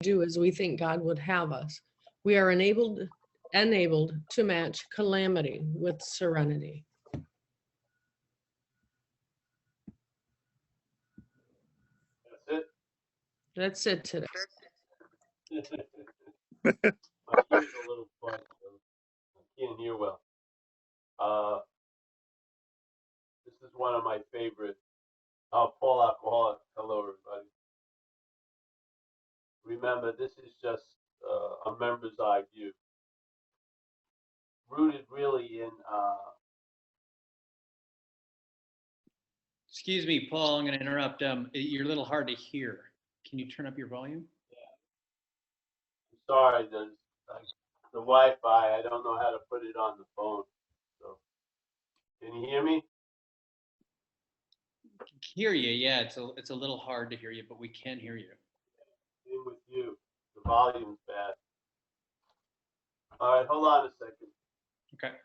do as we think God would have us. We are enabled to match calamity with serenity. That's it. That's it today. My ear's a little plugged, so I can't hear well. This is one of my favorite. Paul Alcoholic. Hello, everybody. Remember, this is just a member's eye view, rooted really in. Excuse me, Paul, I'm going to interrupt. You're a little hard to hear. Can you turn up your volume? I'm sorry, there's the Wi-Fi. I don't know how to put it on the phone. So, can you hear me? Hear you, yeah. It's a little hard to hear you, but we can hear you. Same with you. The volume's bad. All right, hold on a second. Okay.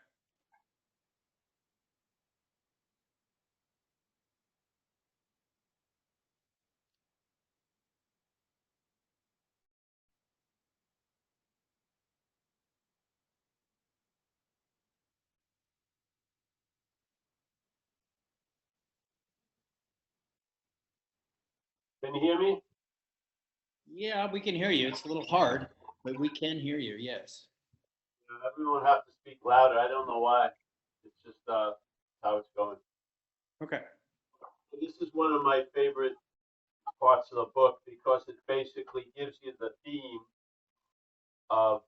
Can you hear me? Yeah, we can hear you. It's a little hard, but we can hear you, yes. Everyone have to speak louder. I don't know why. It's just how it's going. Okay. This is one of my favorite parts of the book because it basically gives you the theme of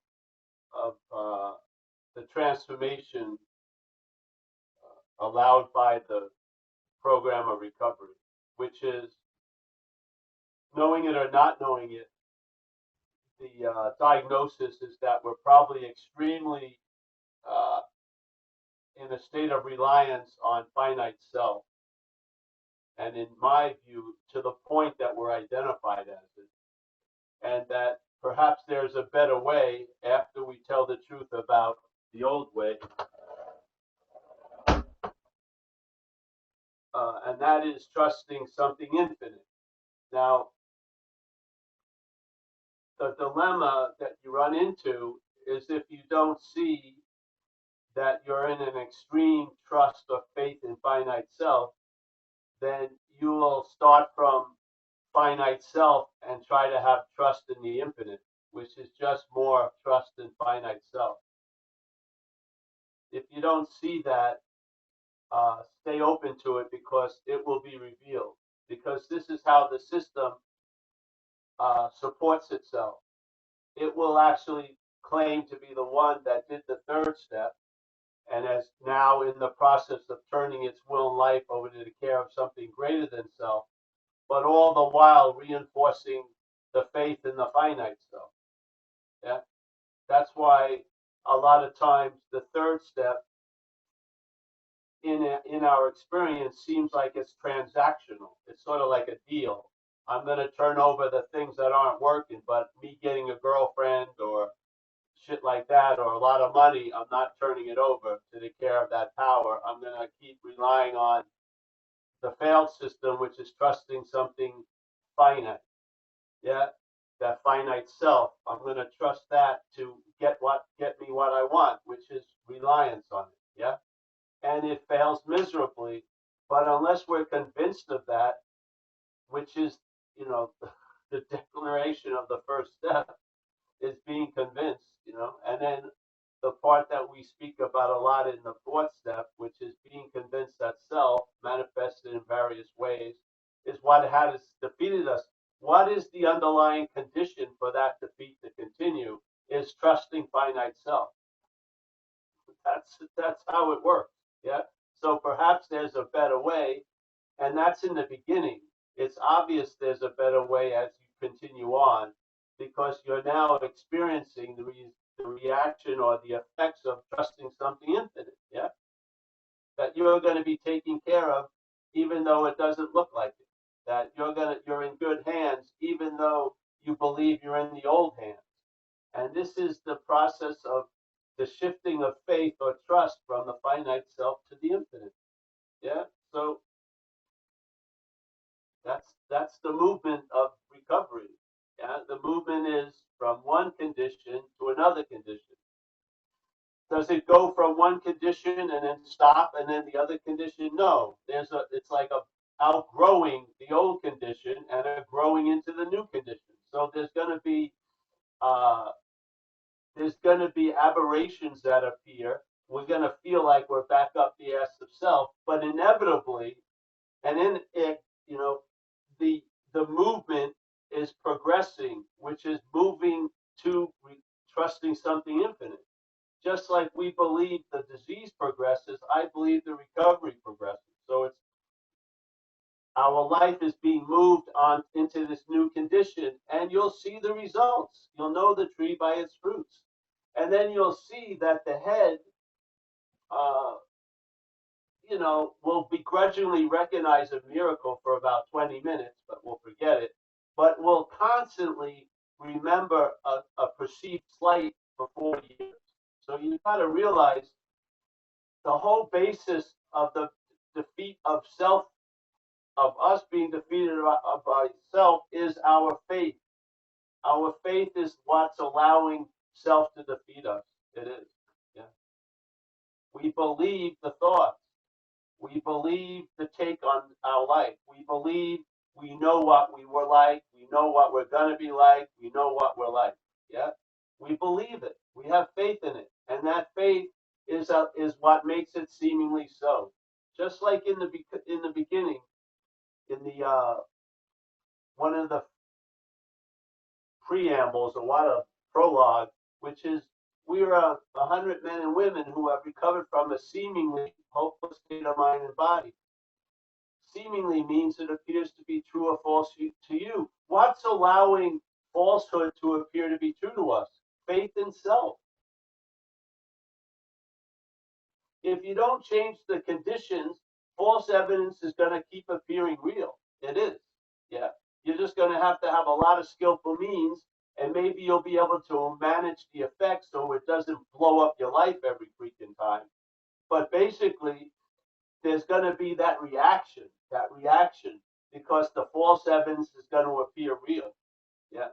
the transformation allowed by the program of recovery, which is knowing it or not knowing it. The diagnosis is that we're probably extremely in a state of reliance on finite self. And in my view, to the point that we're identified as it. And that perhaps there's a better way after we tell the truth about the old way. And that is trusting something infinite. Now, the dilemma that you run into is if you don't see that you're in an extreme trust or faith in finite self, then you will start from finite self and try to have trust in the infinite, which is just more trust in finite self. If you don't see that, stay open to it because it will be revealed. Because this is how the system supports itself. It will actually claim to be the one that did the third step and is now in the process of turning its will and life over to the care of something greater than self, but all the while reinforcing the faith in the finite self. Yeah, that's why a lot of times the third step in our experience seems like it's transactional. It's sort of like a deal. I'm going to turn over the things that aren't working, but me getting a girlfriend or shit like that or a lot of money, I'm not turning it over to the care of that power. I'm going to keep relying on the failed system, which is trusting something finite. Yeah, that finite self. I'm going to trust that to get me what I want, which is reliance on it. Yeah, and it fails miserably. But unless we're convinced of that, which is, the declaration of the first step, is being convinced, and then the part that we speak about a lot in the fourth step, which is being convinced that self manifested in various ways, is what has defeated us. What is the underlying condition for that defeat to continue? Is trusting finite self. That's how it works. Yeah. So perhaps there's a better way, and that's in the beginning. It's obvious there's a better way as you continue on, because you're now experiencing the reaction or the effects of trusting something infinite. Yeah. That you're going to be taken care of, even though it doesn't look like it. That you're in good hands, even though you believe you're in the old hands. And this is the process of the shifting of faith or trust from the finite self to the infinite. Yeah. So that's the movement of recovery. Yeah, the movement is from one condition to another condition. Does it go from one condition and then stop and then the other condition? No. It's like a outgrowing the old condition and a growing into the new condition. So uh, there's going to be aberrations that appear. We're going to feel like we're back up the ass of self, but inevitably, and in it, the the movement is progressing, which is moving to trusting something infinite. Just like we believe the disease progresses, I believe the recovery progresses. So it's our life is being moved on into this new condition, and you'll see the results. You'll know the tree by its fruits. And then you'll see that the head, uh, will begrudgingly recognize a miracle for about 20 minutes, but we'll forget it. But we'll constantly remember a perceived slight for 40 years. So you've got to realize the whole basis of the defeat of self, of us being defeated by self, is our faith. Our faith is what's allowing self to defeat us. It is. Yeah. We believe the thoughts. We believe the take on our life. We believe we know what we were like. We know what we're going to be like. We know what we're like. Yeah. We believe it. We have faith in it. And that faith is what makes it seemingly so. Just like in the beginning, in the one of the preambles or what a prologue, which is we are 100 men and women who have recovered from a seemingly hopeless state of mind and body. Seemingly means it appears to be true or false to you. What's allowing falsehood to appear to be true to us? Faith in self. If you don't change the conditions, false evidence is going to keep appearing real. It is. Yeah. You're just going to have a lot of skillful means, and maybe you'll be able to manage the effects so it doesn't blow up your life every freaking time. But basically, there's going to be that reaction, because the false evidence is going to appear real. Yeah.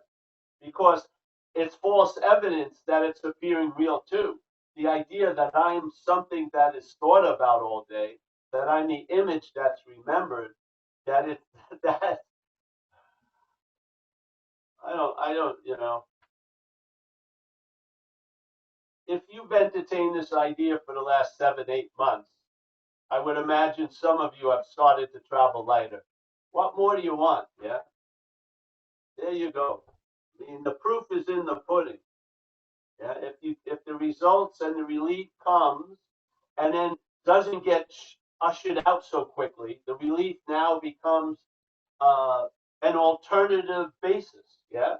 Because it's false evidence that it's appearing real too. The idea that I'm something that is thought about all day, that I'm the image that's remembered, that it that I don't, if you've entertained this idea for the last 7, 8 months, I would imagine some of you have started to travel lighter. What more do you want? Yeah. There you go. I mean, the proof is in the pudding. Yeah. If the results and the relief comes and then doesn't get ushered out so quickly, the relief now becomes an alternative basis. Yeah.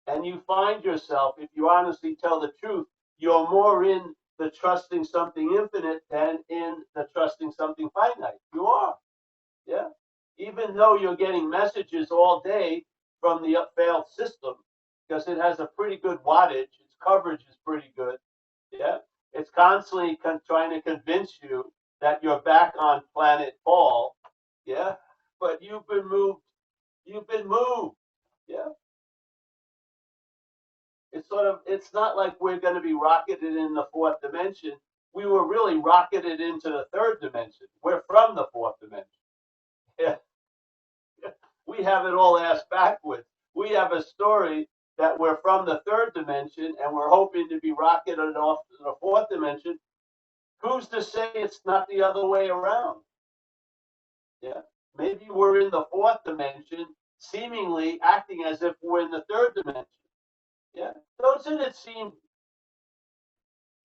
And you find yourself, if you honestly tell the truth, you're more in the trusting something infinite than in the trusting something finite. You are. Yeah. Even though you're getting messages all day from the failed system, because it has a pretty good wattage, its coverage is pretty good. Yeah. It's constantly trying to convince you that you're back on planet Paul. Yeah. But you've been moved. You've been moved. Yeah. It's not like we're going to be rocketed in the fourth dimension. We were really rocketed into the third dimension. We're from the fourth dimension. Yeah. We have it all ass backwards. We have a story that we're from the third dimension and we're hoping to be rocketed off to the fourth dimension. Who's to say it's not the other way around? Yeah. Maybe we're in the fourth dimension, seemingly acting as if we're in the third dimension. Yeah. Doesn't it seem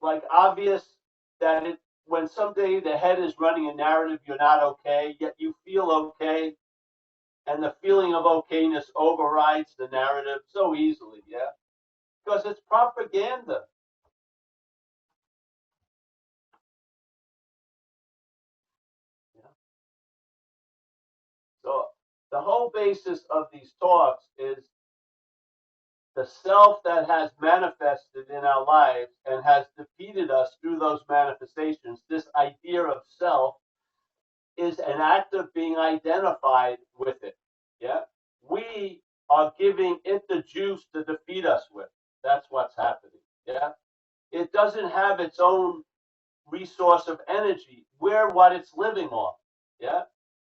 like obvious that when someday the head is running a narrative, you're not okay, yet you feel okay, and the feeling of okayness overrides the narrative so easily, yeah? Because it's propaganda. Yeah? So the whole basis of these talks is the self that has manifested in our lives and has defeated us through those manifestations. This idea of self is an act of being identified with it. Yeah. We are giving it the juice to defeat us with. That's what's happening. Yeah. It doesn't have its own resource of energy. We're what it's living on. Yeah.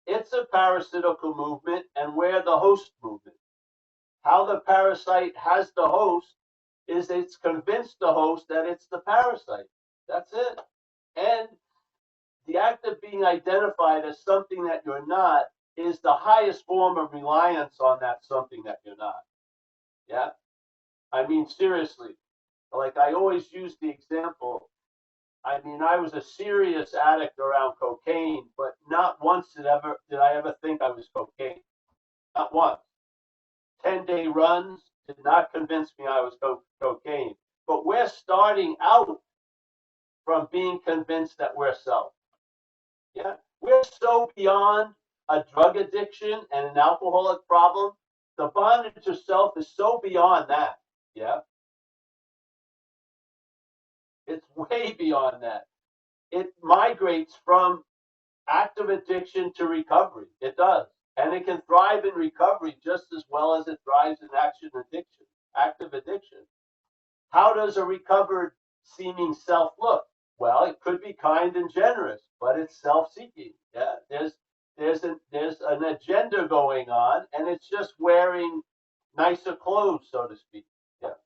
It's a parasitical movement, and we're the host movement. How the parasite has the host is it's convinced the host that it's the parasite. That's it. And the act of being identified as something that you're not is the highest form of reliance on that something that you're not. Yeah? I mean, seriously. Like I always use the example. I mean, I was a serious addict around cocaine, but not once did I ever think I was cocaine. Not once. 10-day runs did not convince me I was cocaine. But we're starting out from being convinced that we're self. Yeah, we're so beyond a drug addiction and an alcoholic problem. The bondage to self is so beyond that. Yeah, it's way beyond that. It migrates from active addiction to recovery. It does. And it can thrive in recovery just as well as it thrives in active addiction. How does a recovered seeming self look? Well, it could be kind and generous, but it's self-seeking. Yeah, there's an agenda going on, and it's just wearing nicer clothes, so to speak. Yeah.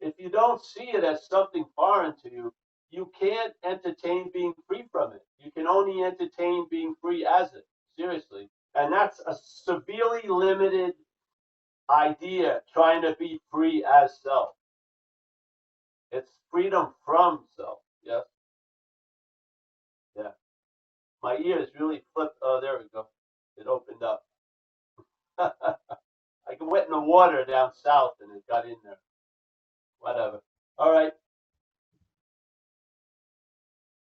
If you don't see it as something foreign to you, you can't entertain being free from it. You can only entertain being free as it. Seriously, and that's a severely limited idea. Trying to be free as self. It's freedom from self. Yes. Yeah. My ears really flipped. Oh, there we go. It opened up. I went in the water down south and it got in there. Whatever. All right.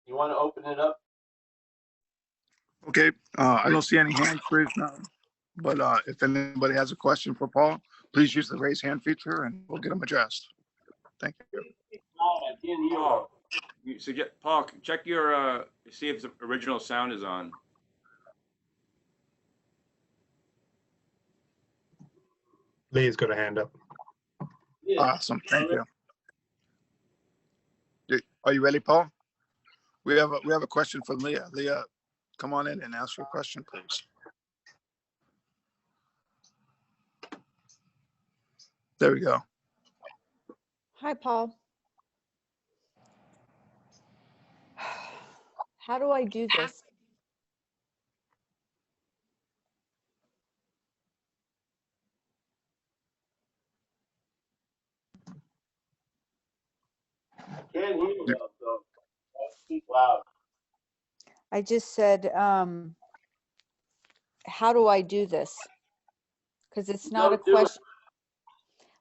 You want to open it up? Okay, I don't see any hands raised now, but if anybody has a question for Paul, please use the raise hand feature and we'll get them addressed. Thank you. I can't hear Paul, Paul, check your see if the original sound is on. Lee's got a hand up. Yeah. Awesome, thank you. Are you ready, Paul? We have a question for Leah. Leah, come on in and ask your question, please. There we go. Hi, Paul. How do I do this? I can't hear you, so speak loud. I just said, how do I do this? Because it's not a Don't do it. question.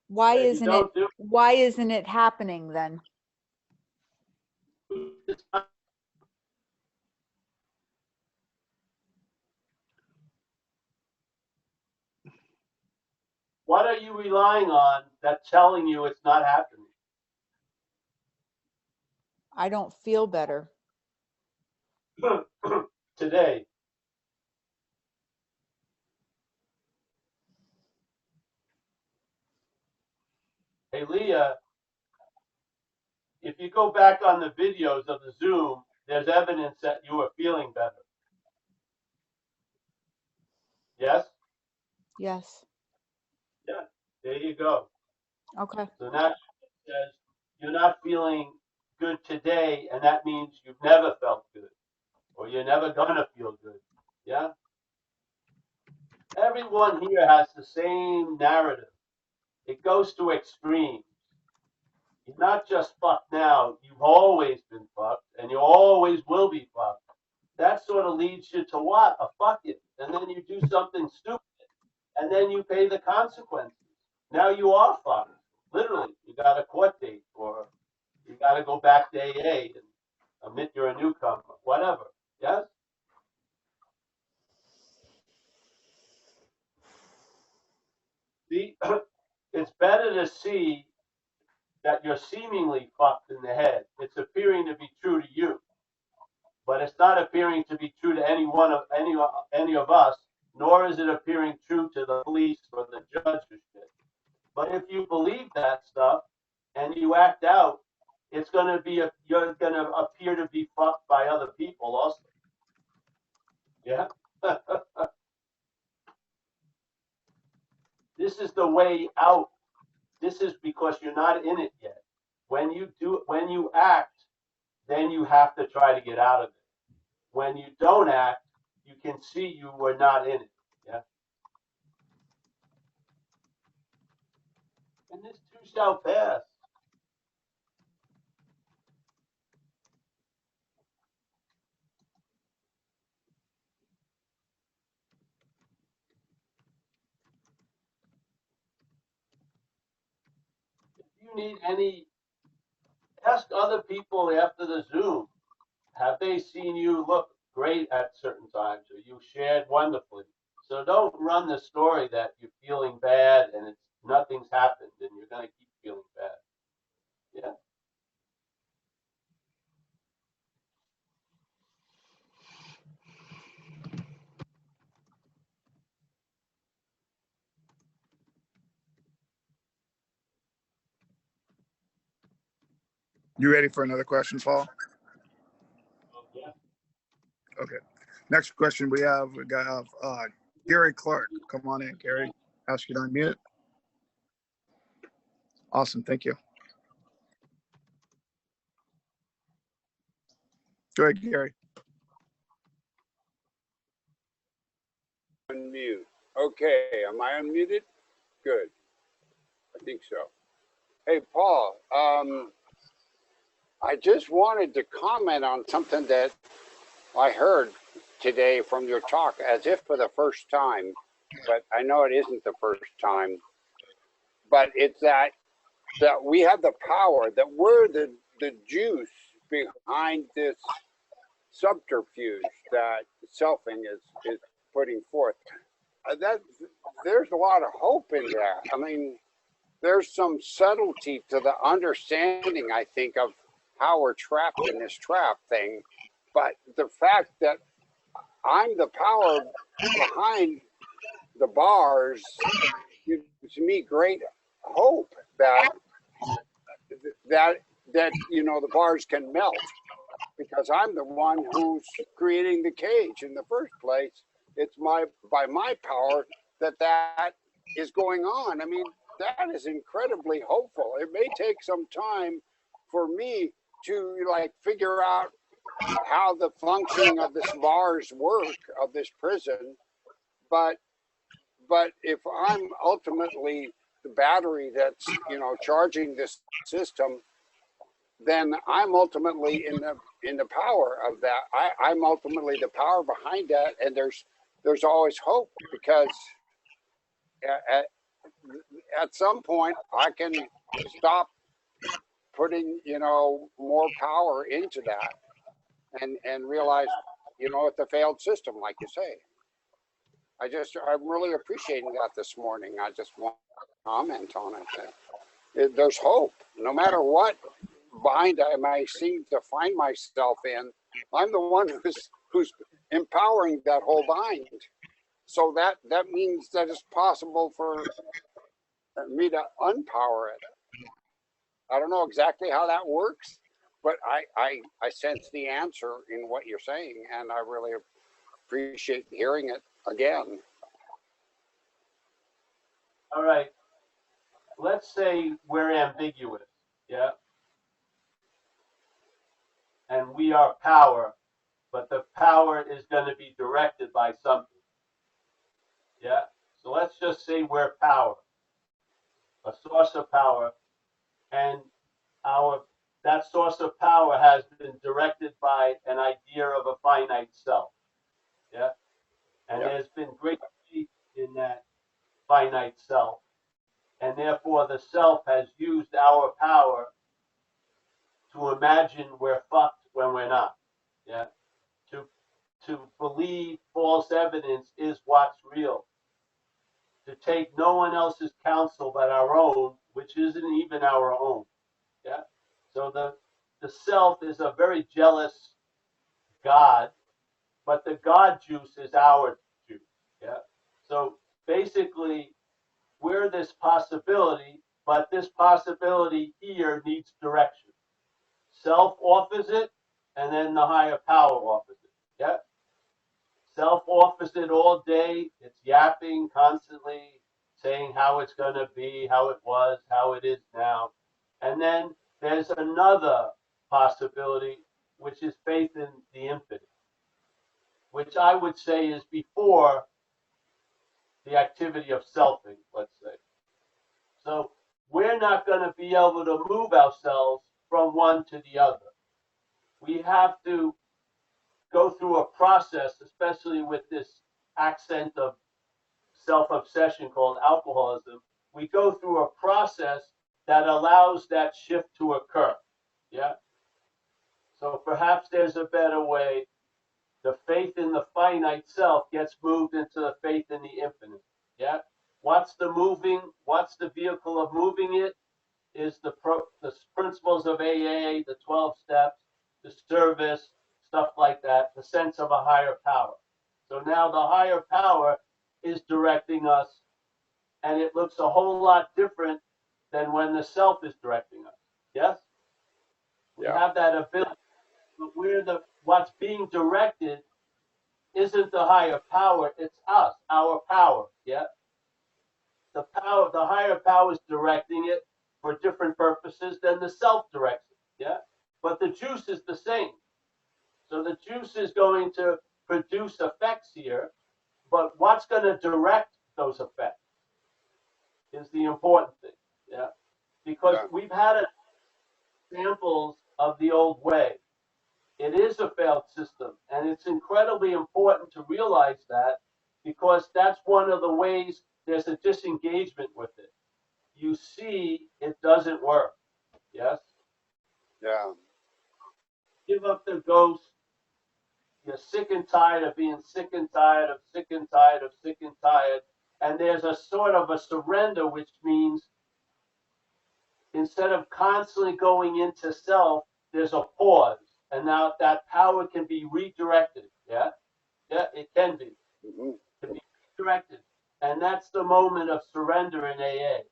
Why If you isn't it? don't do Why isn't it happening then? it, what are you relying on that's telling you it's not happening? I don't feel better. Today. Hey, Leah, if you go back on the videos of the Zoom, there's evidence that you are feeling better. Yes? Yes. Yeah, there you go. Okay. So now it says you're not feeling good today, and that means you've never felt good, or you're never gonna feel good. Yeah? Everyone here has the same narrative. It goes to extremes. You're not just fucked now, you've always been fucked, and you always will be fucked. That sort of leads you to what? A fuck it. And then you do something stupid, and then you pay the consequences. Now you are fucked. Literally, you got a court date, or you got to go back to AA and admit you're a newcomer, whatever. Yes? See, it's better to see that you're seemingly fucked in the head. It's appearing to be true to you, but it's not appearing to be true to any of us, nor is it appearing true to the police or the judge or shit. But if you believe that stuff and you act out, it's going to be you're going to appear to be fucked by other people also. Yeah. This is the way out. This is because you're not in it yet. When you act, then you have to try to get out of it. When you don't act, you can see you were not in it. Yeah. And this too shall pass. If you need any, ask other people after the Zoom. Have they seen you look great at certain times, or you shared wonderfully? So don't run the story that you're feeling bad and nothing's happened and you're going to keep feeling bad. Yeah. You ready for another question, Paul? Yeah. Okay. Next question we have Gary Clark. Come on in, Gary. Ask you to unmute. Awesome. Thank you. Go ahead, Gary. Unmute. Okay, am I unmuted? Good. I think so. Hey, Paul, I just wanted to comment on something that I heard today from your talk, as if for the first time, but I know it isn't the first time. But it's that we have the power, that we're the juice behind this subterfuge that selfing is putting forth. That there's a lot of hope in that. I mean, there's some subtlety to the understanding, I think, of how we're trapped in this trap thing. But the fact that I'm the power behind the bars gives me great hope that the bars can melt, because I'm the one who's creating the cage in the first place. It's by my power that is going on. I mean, that is incredibly hopeful. It may take some time for me to figure out how the functioning of this bars work, of this prison, but if I'm ultimately the battery that's charging this system, then I'm ultimately in the power of that. I'm ultimately the power behind that, and there's always hope, because at some point I can stop putting more power into that and realize it's a failed system, like you say. I'm really appreciating that this morning. I just want to comment on it. There's hope, no matter what bind I might seem to find myself in. I'm the one who's empowering that whole bind. So that means that it's possible for me to unpower it. I don't know exactly how that works, but I sense the answer in what you're saying, and I really appreciate hearing it again. All right. Let's say we're ambiguous. Yeah. And we are power, but the power is going to be directed by something. Yeah. So let's just say we're power, a source of power, and that source of power has been directed by an idea of a finite self. Yeah. And there's been great faith in that finite self. And therefore the self has used our power to imagine we're fucked when we're not. Yeah. To believe false evidence is what's real. To take no one else's counsel but our own, which isn't even our own. Yeah. So the self is a very jealous God, but the God juice is our juice. Yeah. So basically, we're this possibility, but this possibility here needs direction. Self offers it, and then the higher power offers it. Yeah. Self offers it all day. It's yapping constantly, saying how it's going to be, how it was, how it is now. And then there's another possibility, which is faith in the infinite, which I would say is before the activity of selfing, let's say. So we're not going to be able to move ourselves from one to the other. We have to go through a process, especially with this accent of self-obsession called alcoholism. We go through a process that allows that shift to occur. Yeah. So perhaps there's a better way. The faith in the finite self gets moved into the faith in the infinite. Yeah. What's the moving? What's the vehicle of moving it? Is the principles of AA, the 12 steps, the service, stuff like that, the sense of a higher power. So now the higher power is directing us, and it looks a whole lot different than when the self is directing us. Yes? We Yeah. have that ability, but what's being directed isn't the higher power, it's us, our power. Yeah? The higher power is directing it for different purposes than the self directs it. Yeah. But the juice is the same. So the juice is going to produce effects here, but what's going to direct those effects is the important thing. Yeah. Because Yeah. we've had examples of the old way. It is a failed system, and it's incredibly important to realize that, because that's one of the ways there's a disengagement with it. You see it doesn't work. Yes? Yeah. Give up the ghost. You're sick and tired of being sick and tired of sick and tired of sick and tired. And there's a sort of a surrender, which means instead of constantly going into self, there's a pause. And now that power can be redirected. Yeah? Yeah, it can be. Hmm. It can be redirected. And that's the moment of surrender in AA.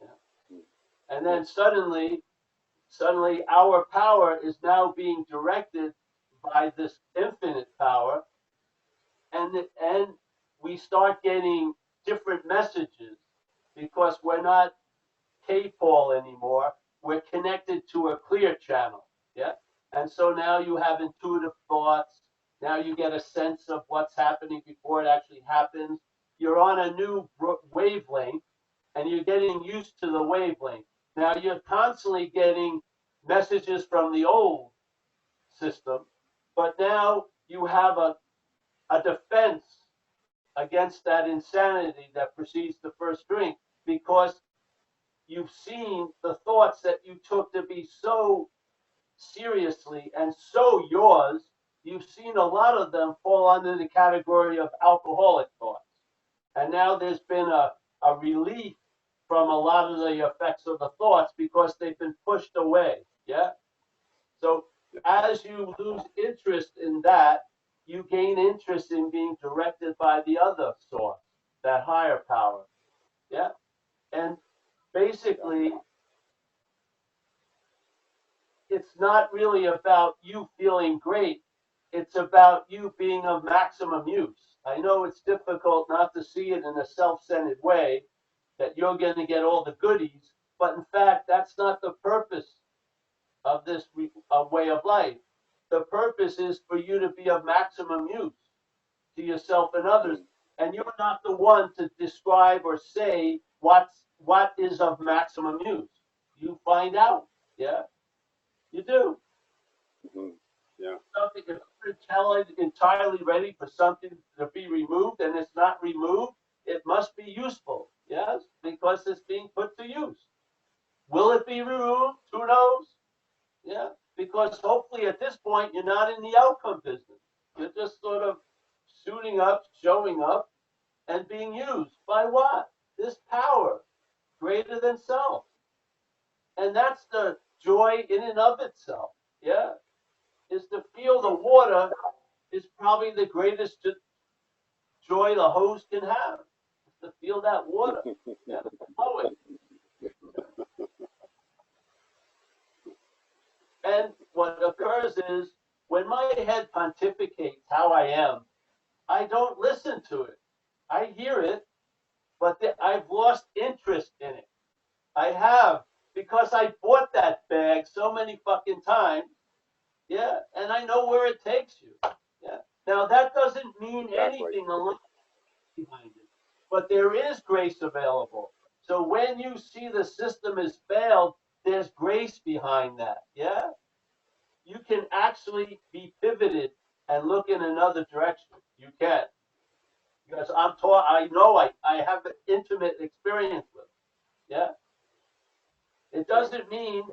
Yeah? And then suddenly our power is now being directed by this infinite power, and we start getting different messages because we're not K-Paul anymore. We're connected to a clear channel. Yeah. And so now you have intuitive thoughts. Now you get a sense of what's happening before it actually happens. You're on a new wavelength, and you're getting used to the wavelength. Now you're constantly getting messages from the old system, but now you have a defense against that insanity that precedes the first drink, because you've seen the thoughts that you took to be so seriously and so yours. You've seen a lot of them fall under the category of alcoholic thoughts. And now there's been a relief from a lot of the effects of the thoughts because they've been pushed away. Yeah. So as you lose interest in that, you gain interest in being directed by the other source, that higher power. Yeah. And basically, it's not really about you feeling great. It's about you being of maximum use. I know it's difficult not to see it in a self-centered way, that you're going to get all the goodies, but in fact, that's not the purpose of this way of life. The purpose is for you to be of maximum use to yourself and others, and you're not the one to describe or say what is of maximum use. You find out. Yeah, you do. Hmm. Yeah. Something, if you're entirely ready for something to be removed and it's not removed, it must be useful. Yes, because it's being put to use. Will it be removed? Who knows? Yeah, because hopefully at this point you're not in the outcome business. You're just sort of suiting up, showing up, and being used by what? This power greater than self. And that's the joy in and of itself. Yeah, is to feel the water is probably the greatest joy the hose can have, is to feel that water. Yeah, flow it. And what occurs is when my head pontificates how I am, I don't listen to it. I hear it, but I've lost interest in it. I have, because I bought that bag so many fucking times. Yeah, and I know where it takes you. Yeah. Now that doesn't mean Exactly. anything unless behind it. But there is grace available. So when you see the system has failed, there's grace behind that. Yeah? You can actually be pivoted and look in another direction. You can. Because I'm taught, I know I have an intimate experience with it. Yeah? It doesn't mean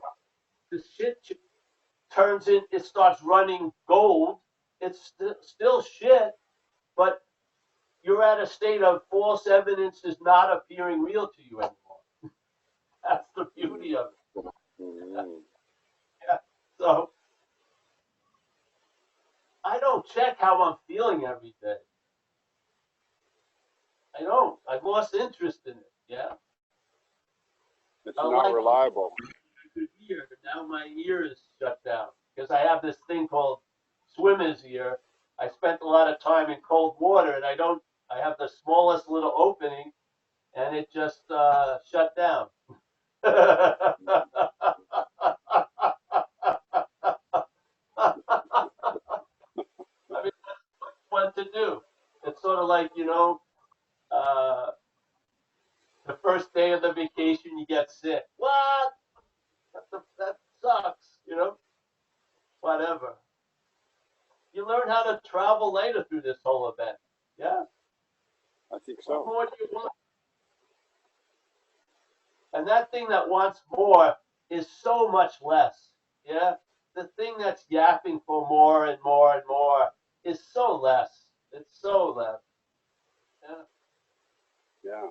the shit turns in, it starts running gold. It's still shit, but you're at a state of false evidence is not appearing real to you anymore. That's the beauty of it. Mm. Yeah. So I don't check how I'm feeling every day. I don't. I've lost interest in it. Yeah. It's I not like reliable. ear. Now my ear is shut down because I have this thing called swimmer's ear. I spent a lot of time in cold water, and I have the smallest little opening, and it just shut down. I mean, what to do? It's sort of like, uh, the first day of the vacation, you get sick. What? That sucks, whatever. You learn how to travel later through this whole event. Yeah? I think What so. more do you want? And that thing that wants more is so much less. Yeah? The thing that's yapping for more and more and more is so less. It's so less. Yeah? Yeah.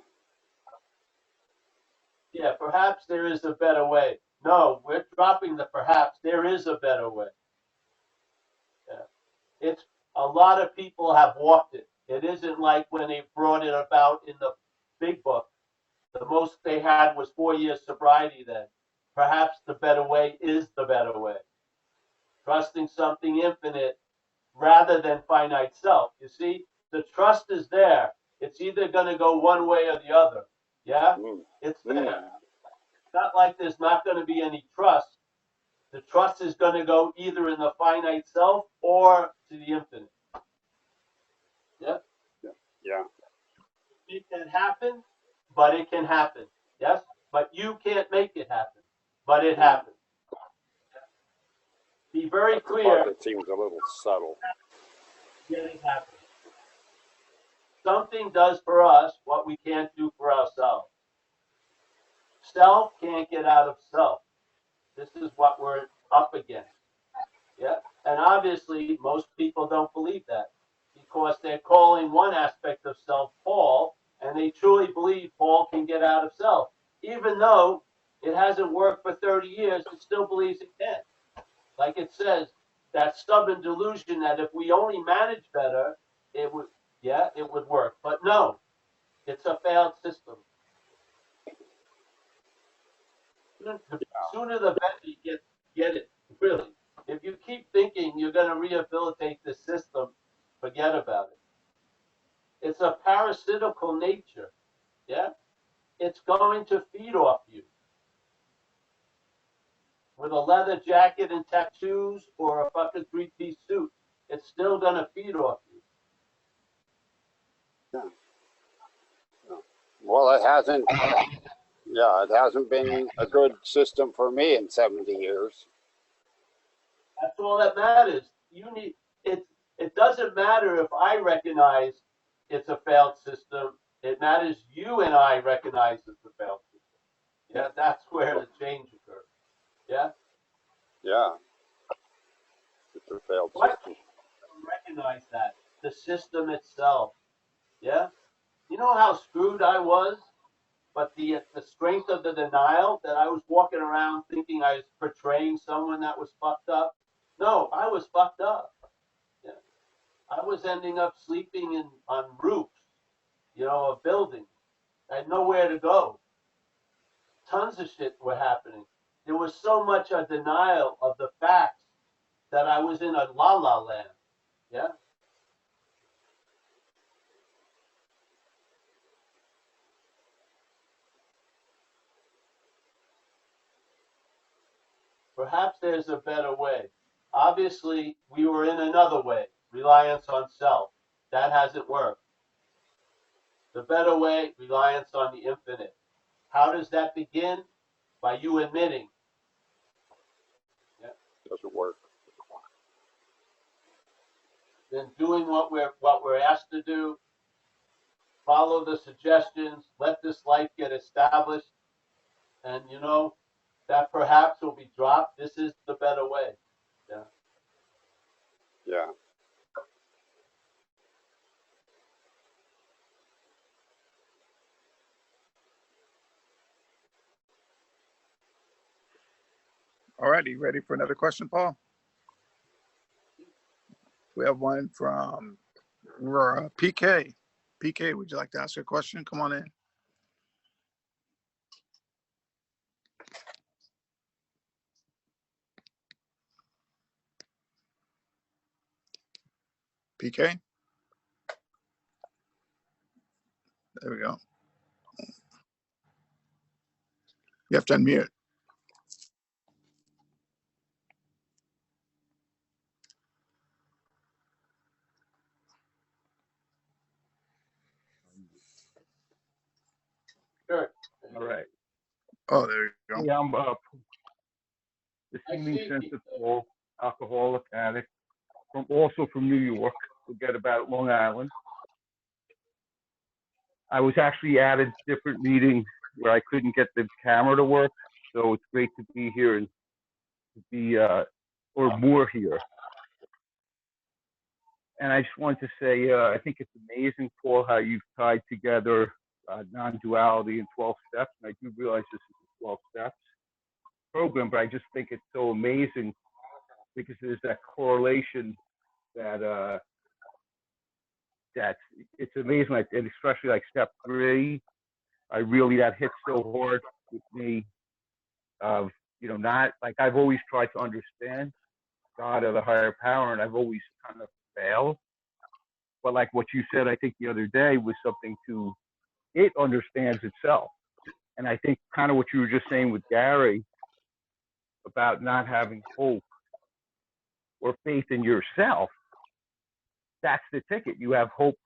Yeah, perhaps there is a better way. No, we're dropping the perhaps. There is a better way. Yeah. It's a lot of people have walked it. It isn't like when they brought it about in the big book. The most they had was 4 years sobriety then. Perhaps the better way is the better way. Trusting something infinite rather than finite self. You see, the trust is there. It's either going to go one way or the other. Yeah? Mm. It's there. It's not like there's not going to be any trust. The trust is going to go either in the finite self or to the infinite. Yeah? Yeah. Make that happen, but it can happen. Yes? But you can't make it happen, but it happens. Be very That's the clear. part that seems a little subtle. Yeah, it happens. Something does for us what we can't do for ourselves. Self can't get out of self. This is what we're up against. Yeah? And obviously, most people don't believe that because they're calling one aspect of self Paul, and they truly believe Paul can get out of self. Even though it hasn't worked for 30 years, it still believes it can. Like it says, that stubborn delusion that if we only manage better, it would work. But no, it's a failed system. The sooner the better you get it, really. If you keep thinking you're going to rehabilitate the system, forget about it. It's a parasitical nature. Yeah? It's going to feed off you. With a leather jacket and tattoos or a fucking three-piece suit, it's still going to feed off you. Well, it hasn't. Yeah, it hasn't been a good system for me in 70 years. That's all that matters. You need it. It doesn't matter if I recognize it's a failed system. It matters you and I recognize it's a failed system. Yeah, that's where the change occurs. Yeah. Yeah. It's a failed What? system. Recognize that the system itself. Yeah. You know how screwed I was, but the strength of the denial that I was walking around thinking I was portraying someone that was fucked up. No, I was fucked up. Yeah. I was ending up sleeping on roofs, of buildings. I had nowhere to go. Tons of shit were happening. There was so much a denial of the facts that I was in a la-la land. Yeah. Perhaps there's a better way. Obviously, we were in another way, reliance on self. That hasn't worked. The better way, reliance on the infinite. How does that begin? By you admitting. Yeah. Doesn't work. Then doing what we're asked to do. Follow the suggestions. Let this life get established. And that perhaps will be dropped. This is the better way. Yeah. Yeah. All righty, ready for another question, Paul? We have one from PK. PK, would you like to ask a question? Come on in. PK? There we go. You have to unmute. Sure. All right. Oh, there you go. Yeah, I'm the I seeming see sense people. of Paul, alcoholic addict, also from New York. Forget about Long Island. I was actually at a different meeting where I couldn't get the camera to work, so it's great to be here and to be or more here. And I just wanted to say, I think it's amazing, Paul, how you've tied together non-duality and 12 steps. And I do realize this is a 12 steps program, but I just think it's so amazing because there's that correlation that it's amazing, like, and especially like step 3, that hits so hard with me of, not like I've always tried to understand God or the higher power, and I've always kind of failed. But like what you said, I think the other day was something it understands itself. And I think kind of what you were just saying with Gary about not having hope or faith in yourself, that's the ticket. You have hope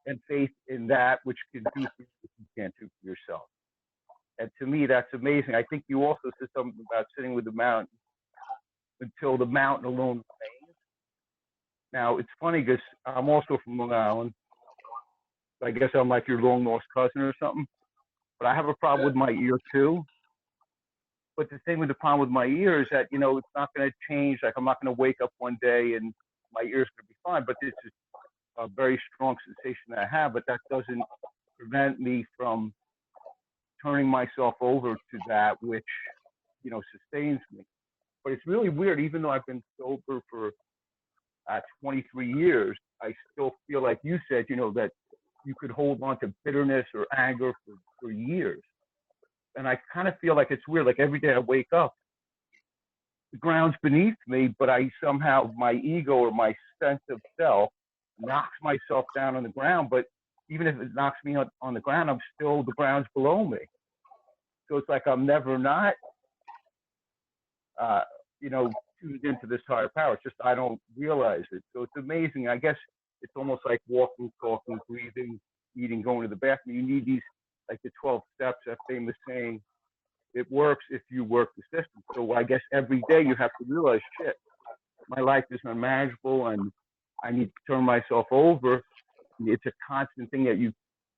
and faith in that which can do for you what you can't do for yourself. And to me, that's amazing. I think you also said something about sitting with the mountain until the mountain alone remains. Now, it's funny because I'm also from Long Island. I guess I'm like your long lost cousin or something. But I have a problem with my ear too. But the thing with the problem with my ear is that, it's not going to change. Like, I'm not going to wake up one day and my ear's going to be fine. But this is a very strong sensation that I have. But that doesn't prevent me from turning myself over to that which, sustains me. But it's really weird. Even though I've been sober for 23 years, I still feel like you said, that you could hold on to bitterness or anger for years. And I kind of feel like it's weird. Like every day I wake up, the ground's beneath me, but I somehow, my ego or my sense of self knocks myself down on the ground. But even if it knocks me on the ground, the ground's below me. So it's like I'm never not, tuned into this higher power. It's just I don't realize it. So it's amazing. I guess it's almost like walking, talking, breathing, eating, going to the bathroom. You need these, like the 12 steps, that famous saying, it works if you work the system. So I guess every day you have to realize, shit, my life is unmanageable and I need to turn myself over. It's a constant thing that you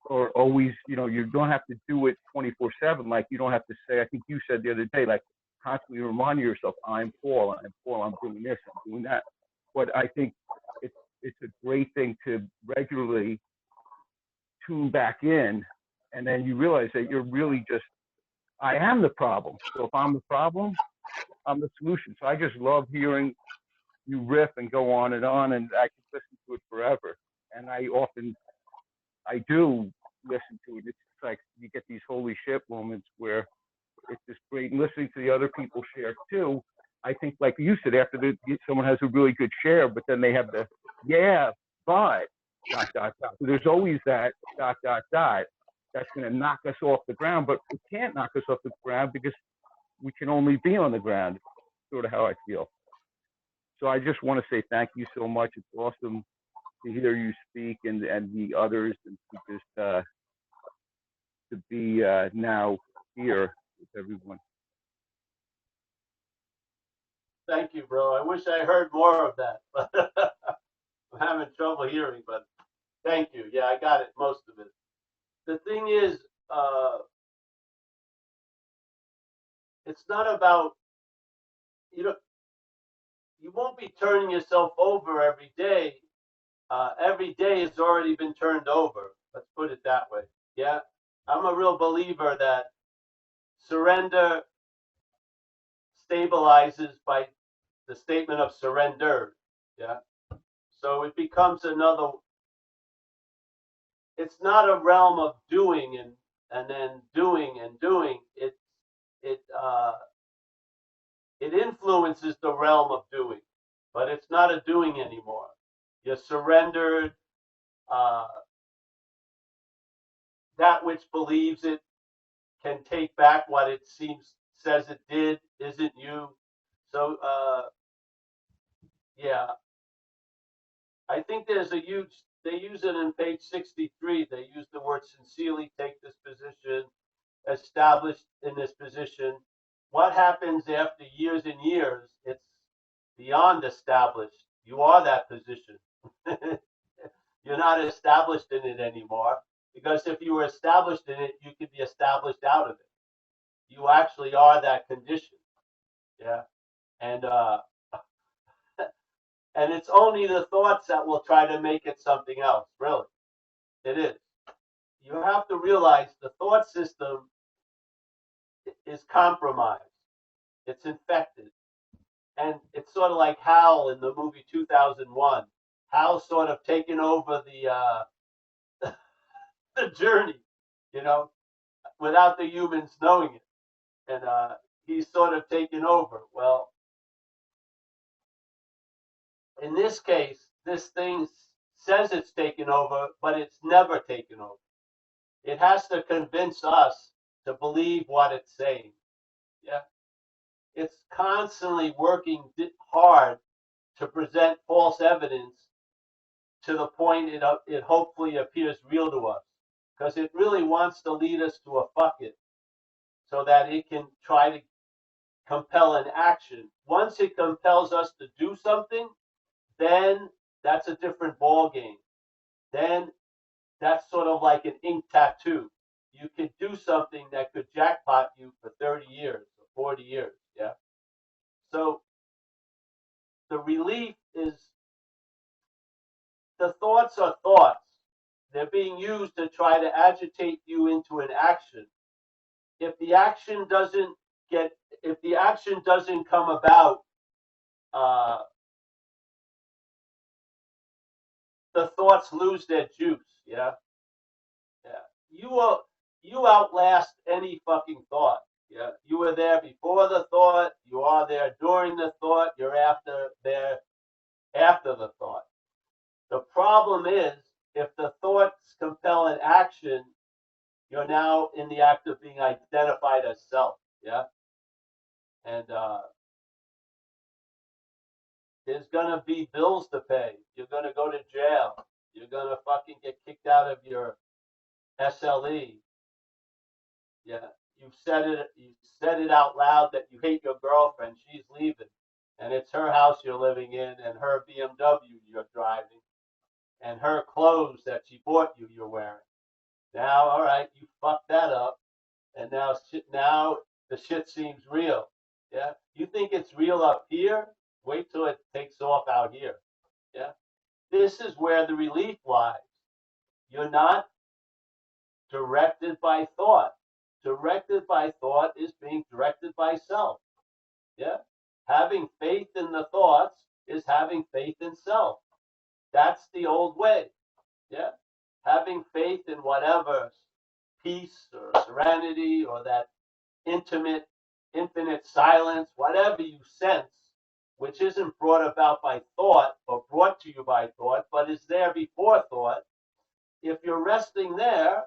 are always, you don't have to do it 24/7. Like you don't have to say, I think you said the other day, like constantly reminding yourself, I'm Paul, I'm doing this, I'm doing that. But I think it's a great thing to regularly tune back in, and then you realize that you're really just, I am the problem. So if I'm the problem, I'm the solution. So I just love hearing you riff and go on, and I can listen to it forever. And I do listen to it. It's like you get these holy shit moments where it's just great. And listening to the other people share too, I think, like you said, after someone has a really good share, but then they have the, yeah, but, dot, dot, dot. So there's always that, dot, dot, dot, that's going to knock us off the ground, but it can't knock us off the ground because we can only be on the ground. Sort of how I feel. So I just want to say thank you so much. It's awesome to hear you speak and the others, and to just to be now here with everyone. Thank you, bro. I wish I heard more of that, but I'm having trouble hearing, but thank you. Yeah, I got it, most of it. The thing is, it's not about, you know, you won't be turning yourself over every day. Every day has already been turned over. Let's put it that way. Yeah. I'm a real believer that surrender stabilizes by the statement of surrender. Yeah. So it becomes another, it's not a realm of doing and then doing and doing. It influences the realm of doing, but it's not a doing anymore. You're surrendered. That which believes it can take back what it says it did, isn't you. So yeah, I think there's a huge, they use it in page 63, they use the word sincerely take this position, established in this position. What happens after years and years? It's beyond established. You are that position. You're not established in it anymore, because if you were established in it, you could be established out of it. You actually are that condition. Yeah. And and it's only the thoughts that will try to make it something else, really. It is. You have to realize the thought system is compromised. It's infected. And it's sort of like Hal in the movie 2001. Hal's sort of taken over the journey, you know, without the humans knowing it. And he's sort of taken over. Well, in this case, this thing says it's taken over, but it's never taken over. It has to convince us to believe what it's saying. Yeah. It's constantly working hard to present false evidence to the point it hopefully appears real to us, because it really wants to lead us to a fuck it so that it can try to compel an action. Once it compels us to do something, then that's a different ball game. Then that's sort of like an ink tattoo. You could do something that could jackpot you for 30 years or 40 years. Yeah. So the relief is, the thoughts are thoughts. They're being used to try to agitate you into an action. If the action doesn't come about, the thoughts lose their juice. Yeah. Yeah. You outlast any fucking thought. Yeah. You were there before the thought, you are there during the thought, you're there after the thought. The problem is, if the thoughts compel an action, you're now in the act of being identified as self. Yeah. And there's gonna be bills to pay. You're gonna go to jail. You're gonna fucking get kicked out of your SLE. Yeah, you said it out loud that you hate your girlfriend. She's leaving, and it's her house you're living in, and her BMW you're driving, and her clothes that she bought you're wearing. Now, all right, you fucked that up, and now the shit seems real. Yeah, you think it's real up here? Wait till it takes off out here. Yeah, this is where the relief lies. You're not directed by thought. Directed by thought is being directed by self. Yeah, having faith in the thoughts is having faith in self. That's the old way. Yeah. Having faith in whatever peace or serenity or that intimate, infinite silence, whatever you sense, which isn't brought about by thought or brought to you by thought, but is there before thought. If you're resting there,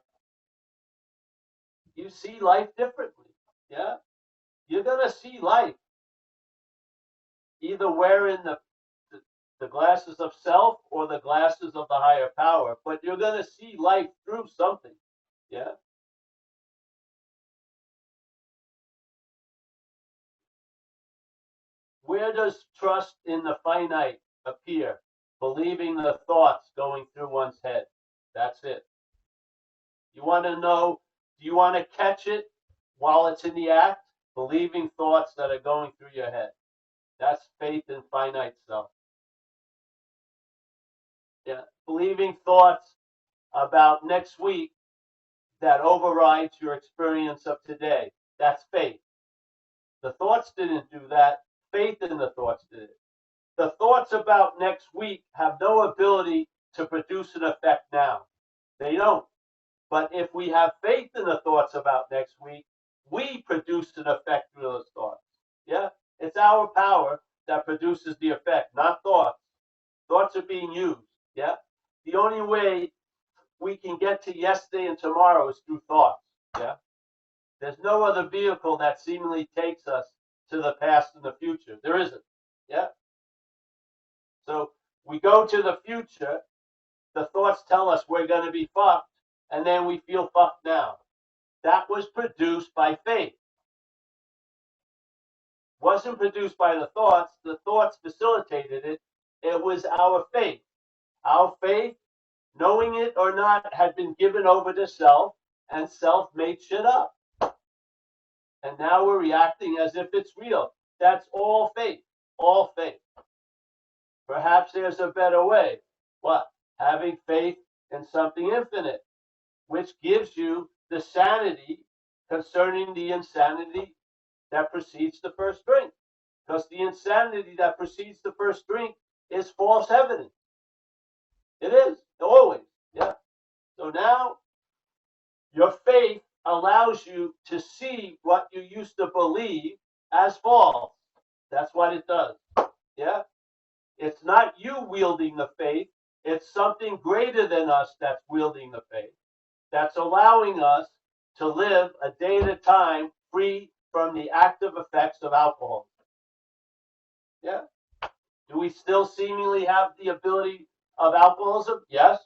you see life differently. Yeah. You're going to see life either wearing the glasses of self or the glasses of the higher power, but you're going to see life through something. Yeah. Where does trust in the finite appear? Believing the thoughts going through one's head. That's it. You want to know, do you want to catch it while it's in the act? Believing thoughts that are going through your head. That's faith in finite self. Yeah. Believing thoughts about next week that overrides your experience of today. That's faith. The thoughts didn't do that. Faith in the thoughts did it. The thoughts about next week have no ability to produce an effect now. They don't. But if we have faith in the thoughts about next week, we produce an effect through those thoughts. Yeah? It's our power that produces the effect, not thoughts. Thoughts are being used. Yeah? The only way we can get to yesterday and tomorrow is through thoughts. Yeah? There's no other vehicle that seemingly takes us to the past and the future. There isn't. Yeah? So we go to the future, the thoughts tell us we're going to be fucked, and then we feel fucked now. That was produced by faith. Wasn't produced by the thoughts facilitated it. It was our faith. Our faith, knowing it or not, had been given over to self, and self made shit up. And now we're reacting as if it's real. That's all faith. All faith. Perhaps there's a better way. What? Having faith in something infinite, which gives you the sanity concerning the insanity that precedes the first drink. Because the insanity that precedes the first drink is false evidence. It is, always. Yeah. So now your faith allows you to see what you used to believe as false. That's what it does. Yeah. It's not you wielding the faith. It's something greater than us that's wielding the faith. That's allowing us to live a day at a time free from the active effects of alcohol. Yeah. Do we still seemingly have the ability of alcoholism? Yes.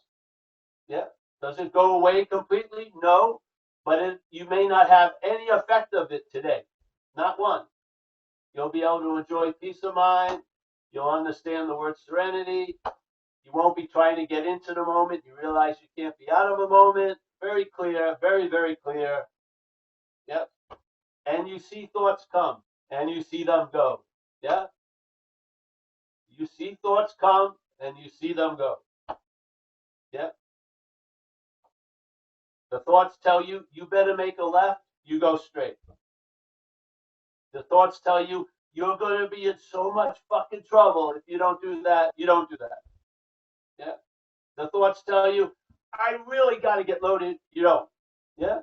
Yeah. Does it go away completely? No. But you may not have any effect of it today. Not one. You'll be able to enjoy peace of mind. You'll understand the word serenity. You won't be trying to get into the moment. You realize you can't be out of a moment. Very clear, very, very clear. Yep. And you see thoughts come and you see them go. Yeah. You see thoughts come and you see them go. Yeah. The thoughts tell you, you better make a left, you go straight. The thoughts tell you, you're going to be in so much fucking trouble if you don't do that, you don't do that. Yeah. The thoughts tell you, I really got to get loaded, you don't. Yeah.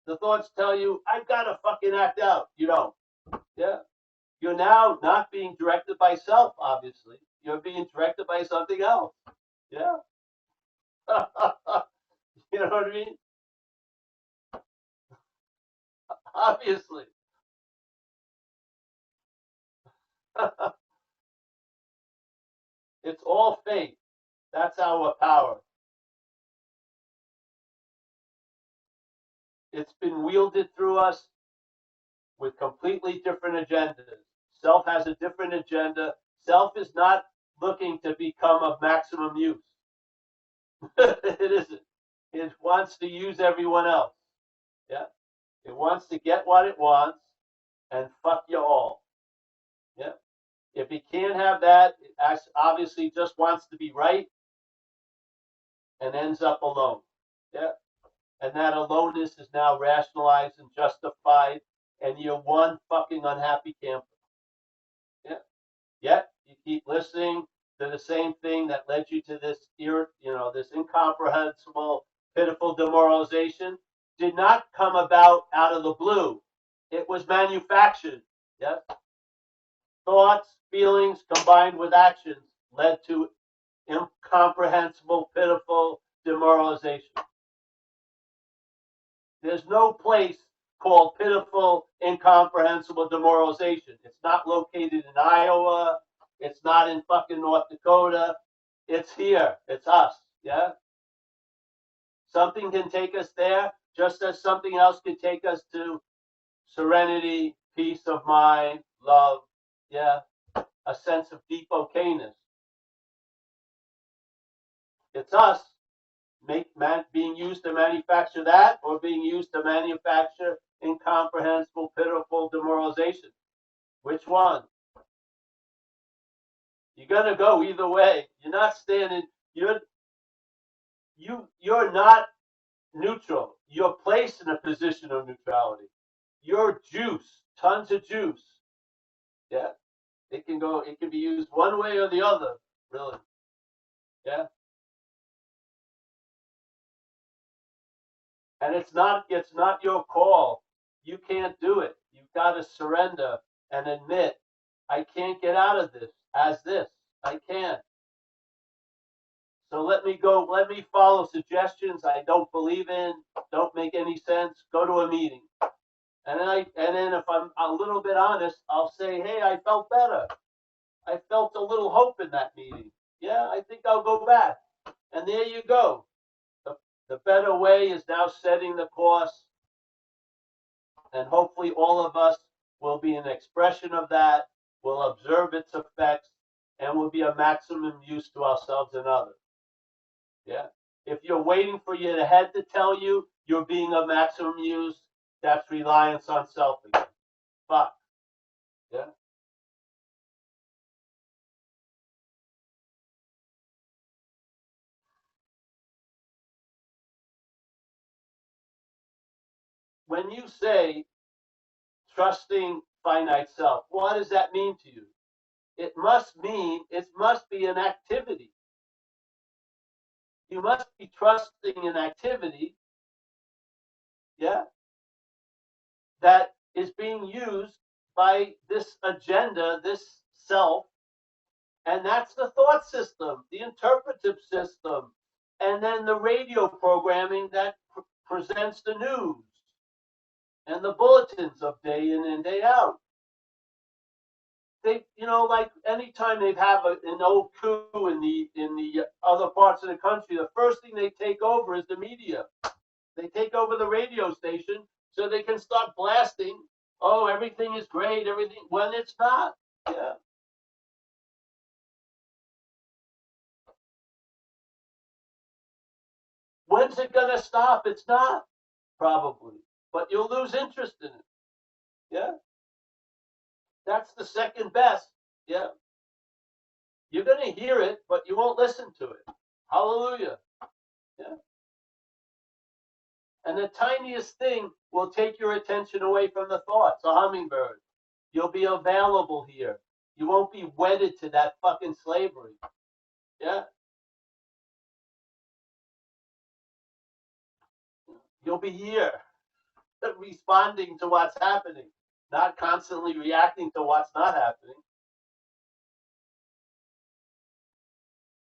The thoughts tell you, I've got to fucking act out, you don't. Yeah. You're now not being directed by self, obviously. You're being directed by something else. Yeah. You know what I mean? Obviously. It's all faith. That's our power. It's been wielded through us with completely different agendas. Self has a different agenda. Self is not looking to become of maximum use. It isn't. It wants to use everyone else. Yeah. It wants to get what it wants and fuck you all. Yeah. If it can't have that, it obviously just wants to be right and ends up alone. Yeah. And that aloneness is now rationalized and justified, and you're one fucking unhappy camper. Yeah. Yet you keep listening to the same thing that led you to this, this incomprehensible, pitiful demoralization did not come about out of the blue. It was manufactured. Yes. Thoughts, feelings combined with actions led to incomprehensible, pitiful demoralization. There's no place called pitiful, incomprehensible demoralization. It's not located in Iowa. It's not in fucking North Dakota. It's here. It's us. Yeah. Something can take us there, just as something else could take us to serenity, peace of mind, love. Yeah. A sense of deep okayness. It's us being used to manufacture that, or being used to manufacture incomprehensible, pitiful demoralization. Which one? You're gonna go either way. You're not standing. You're not neutral. You're placed in a position of neutrality. You're juice, tons of juice. Yeah, it can go. It can be used one way or the other. Really. Yeah. And it's not your call. You can't do it. You've got to surrender and admit, I can't get out of this as this. I can't. So let me go, let me follow suggestions I don't believe in, don't make any sense, go to a meeting. And then if I'm a little bit honest, I'll say, hey, I felt better. I felt a little hope in that meeting. Yeah, I think I'll go back. And there you go. The better way is now setting the course, and hopefully all of us will be an expression of that, will observe its effects, and will be a maximum use to ourselves and others. Yeah. If you're waiting for your head to tell you you're being of maximum use, that's reliance on self again. Fuck. Yeah. When you say trusting finite self, what does that mean to you? It must be an activity. You must be trusting an activity, yeah, that is being used by this agenda, this self, and that's the thought system, the interpretive system, and then the radio programming that presents the news and the bulletins of day in and day out. They, like anytime they have an old coup in the other parts of the country, the first thing they take over is the media. They take over the radio station so they can start blasting, oh, everything is great, everything, when it's not. Yeah. When's it going to stop? It's not, probably. But you'll lose interest in it. Yeah. That's the second best. Yeah. You're going to hear it, but you won't listen to it. Hallelujah. Yeah. And the tiniest thing will take your attention away from the thoughts. A hummingbird. You'll be available here. You won't be wedded to that fucking slavery. Yeah. You'll be here, responding to what's happening, not constantly reacting to what's not happening.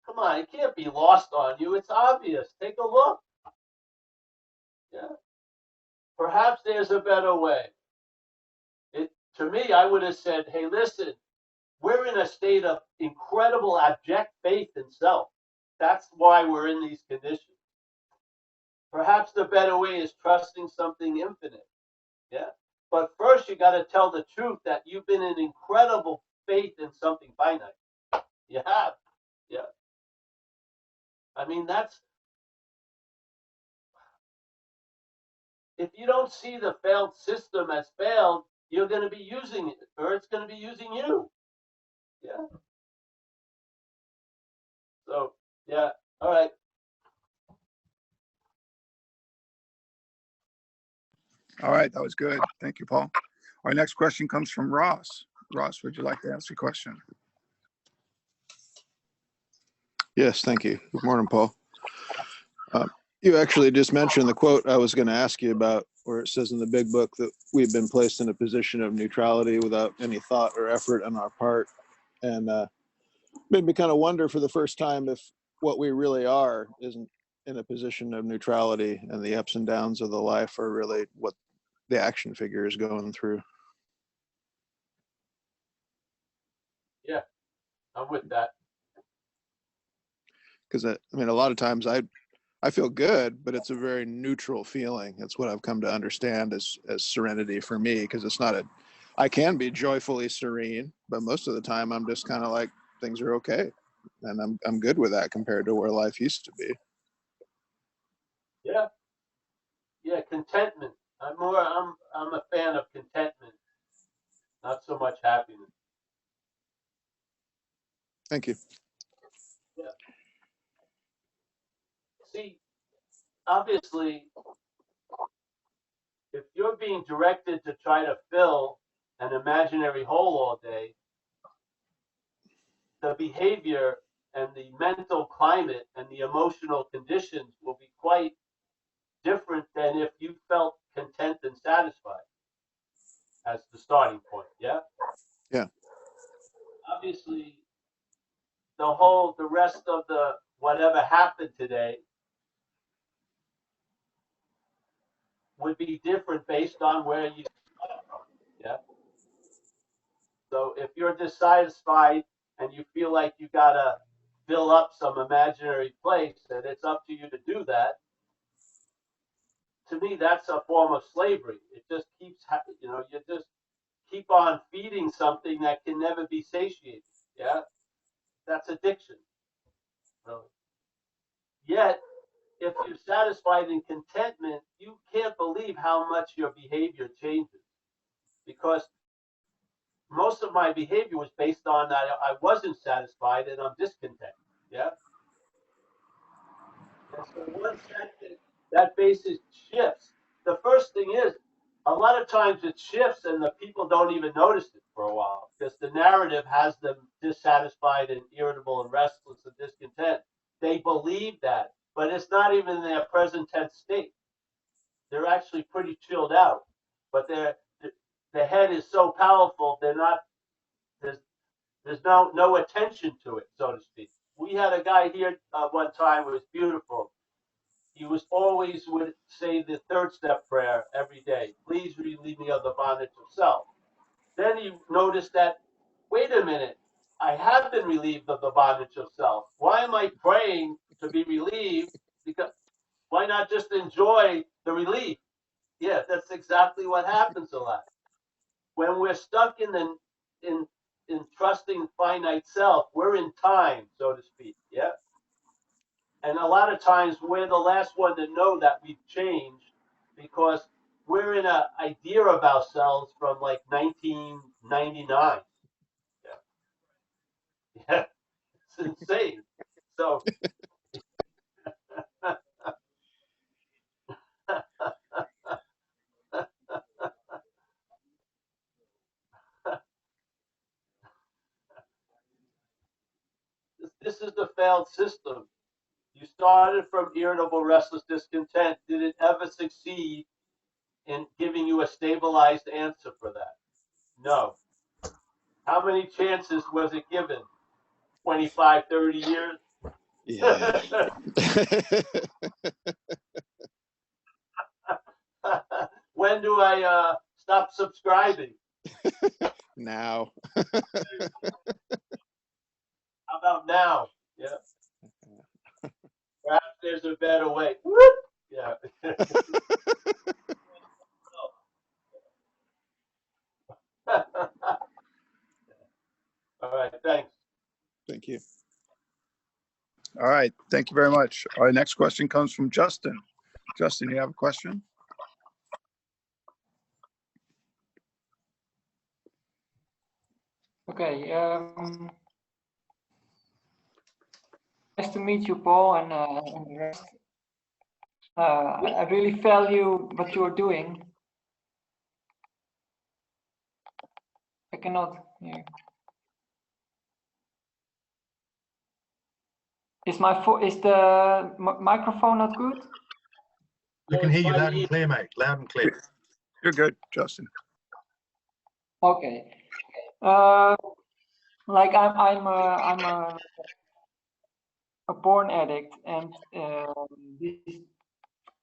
Come on, it can't be lost on you. It's obvious. Take a look. Yeah. Perhaps there's a better way. To me, I would have said, hey, listen, we're in a state of incredible abject faith in self. That's why we're in these conditions. Perhaps the better way is trusting something infinite. Yeah. But first, you got to tell the truth that you've been in incredible faith in something finite. You have. Yeah. I mean, if you don't see the failed system as failed, you're going to be using it, or it's going to be using you. Yeah. So, yeah. All right. All right, that was good. Thank you, Paul. Our next question comes from Ross. Ross, would you like to ask a question? Yes, thank you. Good morning, Paul. You actually just mentioned the quote I was going to ask you about, where it says in the big book that we've been placed in a position of neutrality without any thought or effort on our part. And made me kind of wonder for the first time if what we really are isn't in a position of neutrality, and the ups and downs of the life are really what the action figure is going through. Yeah, I'm with that. Because I mean, a lot of times I feel good, but it's a very neutral feeling. It's what I've come to understand as serenity for me, because it's not I can be joyfully serene, but most of the time I'm just kind of like, things are okay, and I'm good with that compared to where life used to be. Yeah, yeah, contentment. I'm a fan of contentment, not so much happiness. Thank you. Yeah. See, obviously, if you're being directed to try to fill an imaginary hole all day, the behavior and the mental climate and the emotional conditions will be quite different than if you felt content and satisfied as the starting point. Yeah. Yeah. Obviously, the rest of the whatever happened today would be different based on where you start from. Yeah. So if you're dissatisfied and you feel like you gotta fill up some imaginary place and it's up to you to do that, to me that's a form of slavery. It just keeps you just keep on feeding something that can never be satiated. Yeah, that's addiction. Really. Yet, if you're satisfied in contentment, you can't believe how much your behavior changes, because most of my behavior was based on that I wasn't satisfied and I'm discontent. Yeah. And so once that basis shifts, the first thing is, a lot of times it shifts and the people don't even notice it for a while, because the narrative has them dissatisfied and irritable and restless and discontent. They believe that, but it's not even in their present tense state. They're actually pretty chilled out, but the head is so powerful, they're not, there's no attention to it, so to speak. We had a guy here one time who was beautiful. He was always would say the third step prayer every day. Please relieve me of the bondage of self. Then he noticed that, wait a minute, I have been relieved of the bondage of self. Why am I praying to be relieved? Because why not just enjoy the relief? Yeah, that's exactly what happens a lot. When we're stuck in trusting finite self, we're in time, so to speak. Yeah. And a lot of times we're the last one to know that we've changed, because we're in an idea of ourselves from like 1999. Yeah, yeah, it's insane. So this is the failed system. You started from irritable, restless discontent. Did it ever succeed in giving you a stabilized answer for that? No. How many chances was it given? 25, 30 years? Yeah. When do I stop subscribing? Now. How about now? Yeah. Perhaps there's a better way. Whoop! Yeah. All right. Thanks. Thank you. All right, thank you very much. Our next question comes from Justin. Justin, you have a question? Okay. Nice to meet you, Paul, and the rest. I really value what you're doing. I cannot hear. Is the microphone not good? We can hear you loud and clear, mate. Loud and clear. You're good, Justin. Okay. Like I'm a porn addict, and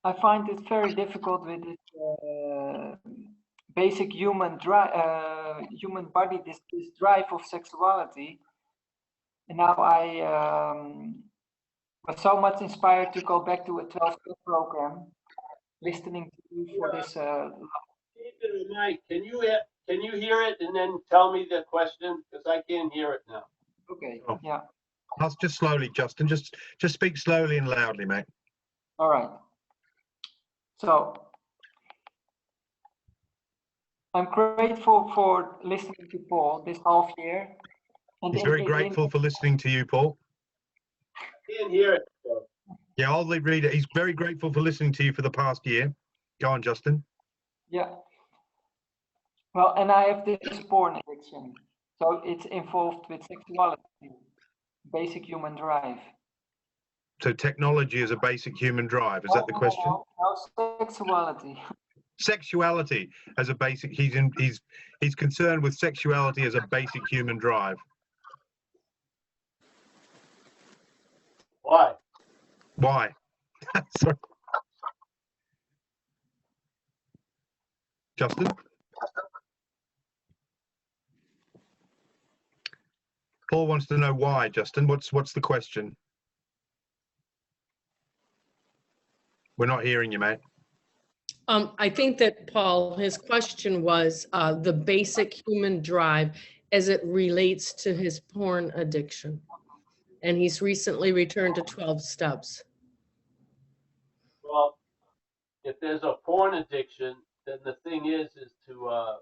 I find it very difficult with this basic human body, this drive of sexuality. And now I was so much inspired to go back to a 12-step program, listening to you for this. Mike, can you hear it and then tell me the question? Because I can't hear it now. Okay. Oh. Yeah. That's just slowly, Justin. Just speak slowly and loudly, mate. All right. So I'm grateful for listening to Paul this half year. And He's very grateful for listening to you, Paul. I can't hear it. So. Yeah, I'll read it. He's very grateful for listening to you for the past year. Go on, Justin. Yeah. Well, and I have this porn addiction. So it's involved with sexuality, basic human drive. So technology is a basic human drive. Is that the question? No, sexuality. Sexuality as a basic. He's concerned with sexuality as a basic human drive. Why? Why? Sorry. Justin? Paul wants to know why, Justin. What's the question? We're not hearing you, mate. I think that, Paul, his question was the basic human drive as it relates to his porn addiction. And he's recently returned to 12 steps. Well, if there's a porn addiction, then the thing is to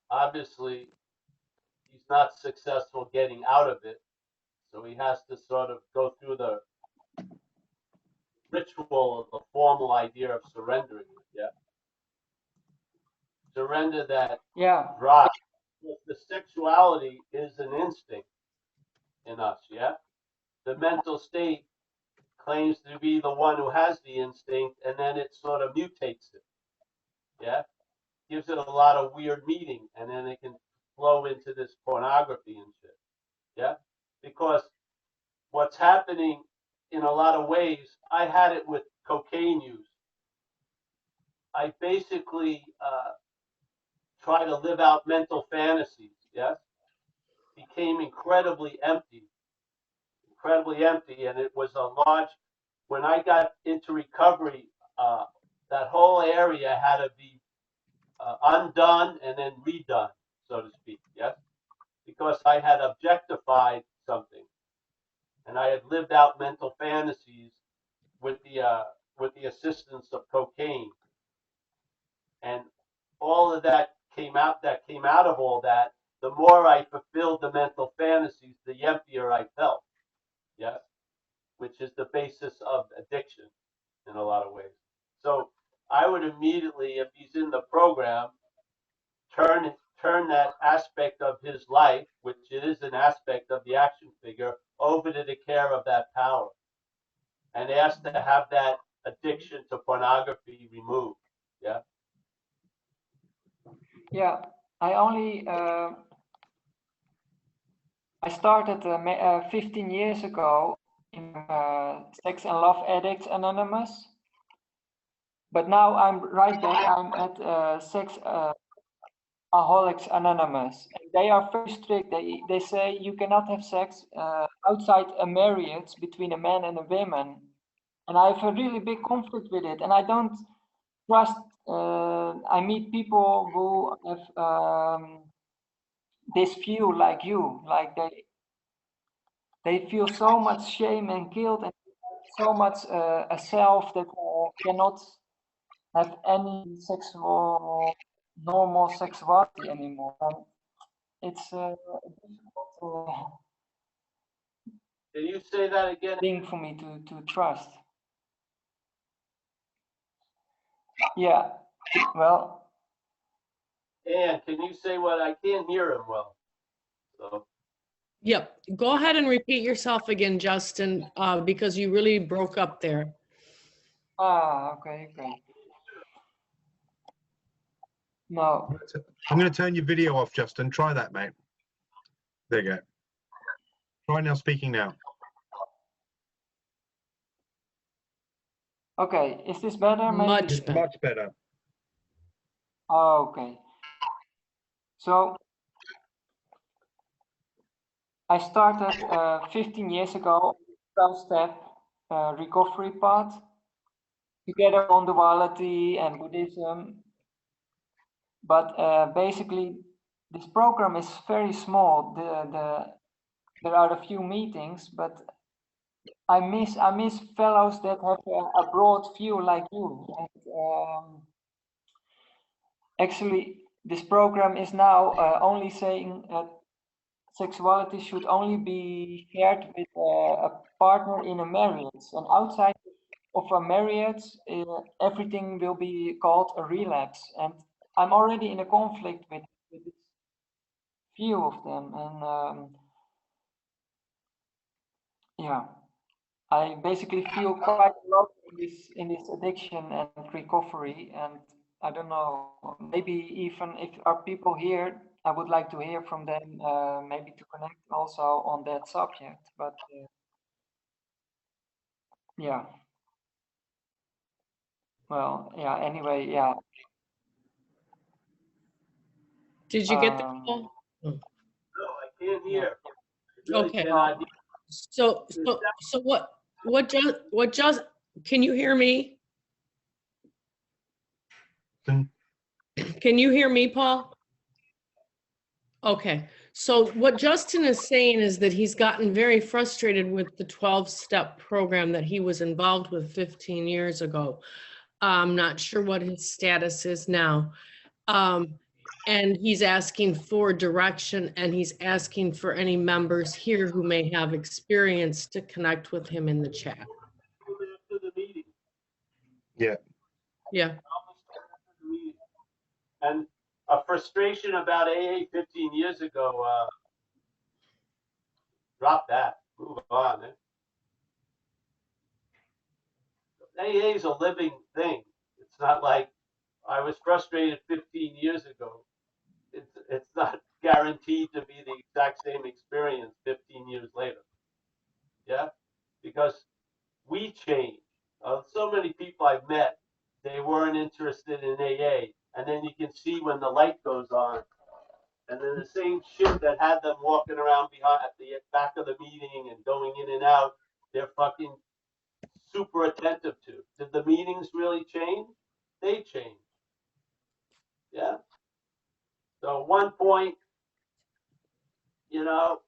obviously he's not successful getting out of it. So he has to sort of go through the ritual, the formal idea of surrendering it. Yeah. Surrender that drive. The sexuality is an instinct in us. Yeah. The mental state claims to be the one who has the instinct, and then it sort of mutates it. Yeah. Gives it a lot of weird meaning, and then it can flow into this pornography and shit. Yeah. Because what's happening in a lot of ways, I had it with cocaine use. I basically try to live out mental fantasies. Yes. Became incredibly empty, and it was a large. When I got into recovery, that whole area had to be undone and then redone, so to speak. Yes, because I had objectified something, and I had lived out mental fantasies with the assistance of cocaine, and all of that came out. That came out of all that. The more I fulfilled the mental fantasies, the emptier I felt. Yes, which is the basis of addiction in a lot of ways. So I would immediately, if he's in the program, turn that aspect of his life, which is an aspect of the action figure, over to the care of that power, and ask to have that addiction to pornography removed. Yeah. Yeah, I started 15 years ago in Sex and Love Addicts Anonymous, but now I'm right back. I'm at Sex Alcoholics Anonymous. And they are very strict. They say you cannot have sex outside a marriage between a man and a woman. And I have a really big conflict with it. And I don't trust. I meet people who have this view like you, like they feel so much shame and guilt and so much a self that cannot have any normal sexuality anymore. And it's difficult Can you say that again? thing for me to trust. Yeah, well. And can you say what? I can't hear him well. So. Yep. Go ahead and repeat yourself again, Justin, because you really broke up there. Okay. No. I'm going to turn your video off, Justin. Try that, mate. There you go. Try now speaking now. Okay, is this better? Maybe? Much better. Much better. Okay. So I started 15 years ago, 12-step recovery path, together on duality and Buddhism. But basically, this program is very small. There are a few meetings, but I miss fellows that have a broad view like you. And actually, this program is now only saying that sexuality should only be shared with a partner in a marriage, and outside of a marriage, everything will be called a relapse. And I'm already in a conflict with this few of them, and yeah, I basically feel quite alone in this addiction and recovery. And I don't know, maybe even if are people here, I would like to hear from them, maybe to connect also on that subject. But yeah, well, yeah. Anyway, yeah. Did you get the call? No, I can't hear. I really Okay. cannot hear. So what just, can you hear me? Can you hear me, Paul? Okay. So what Justin is saying is that he's gotten very frustrated with the 12-step program that he was involved with 15 years ago. I'm not sure what his status is now. And he's asking for direction, and he's asking for any members here who may have experience to connect with him in the chat. After the meeting. Yeah. Yeah. And a frustration about AA 15 years ago, drop that, move on. AA is a living thing. It's not like I was frustrated 15 years ago. It's not guaranteed to be the exact same experience 15 years later. Yeah, because we change. So many people I've met, they weren't interested in AA, and then you can see when the light goes on, and then the same shit that had them walking around behind at the back of the meeting and going in and out, they're fucking super attentive to. Did the meetings really change? They changed. Yeah. So at one point, you know,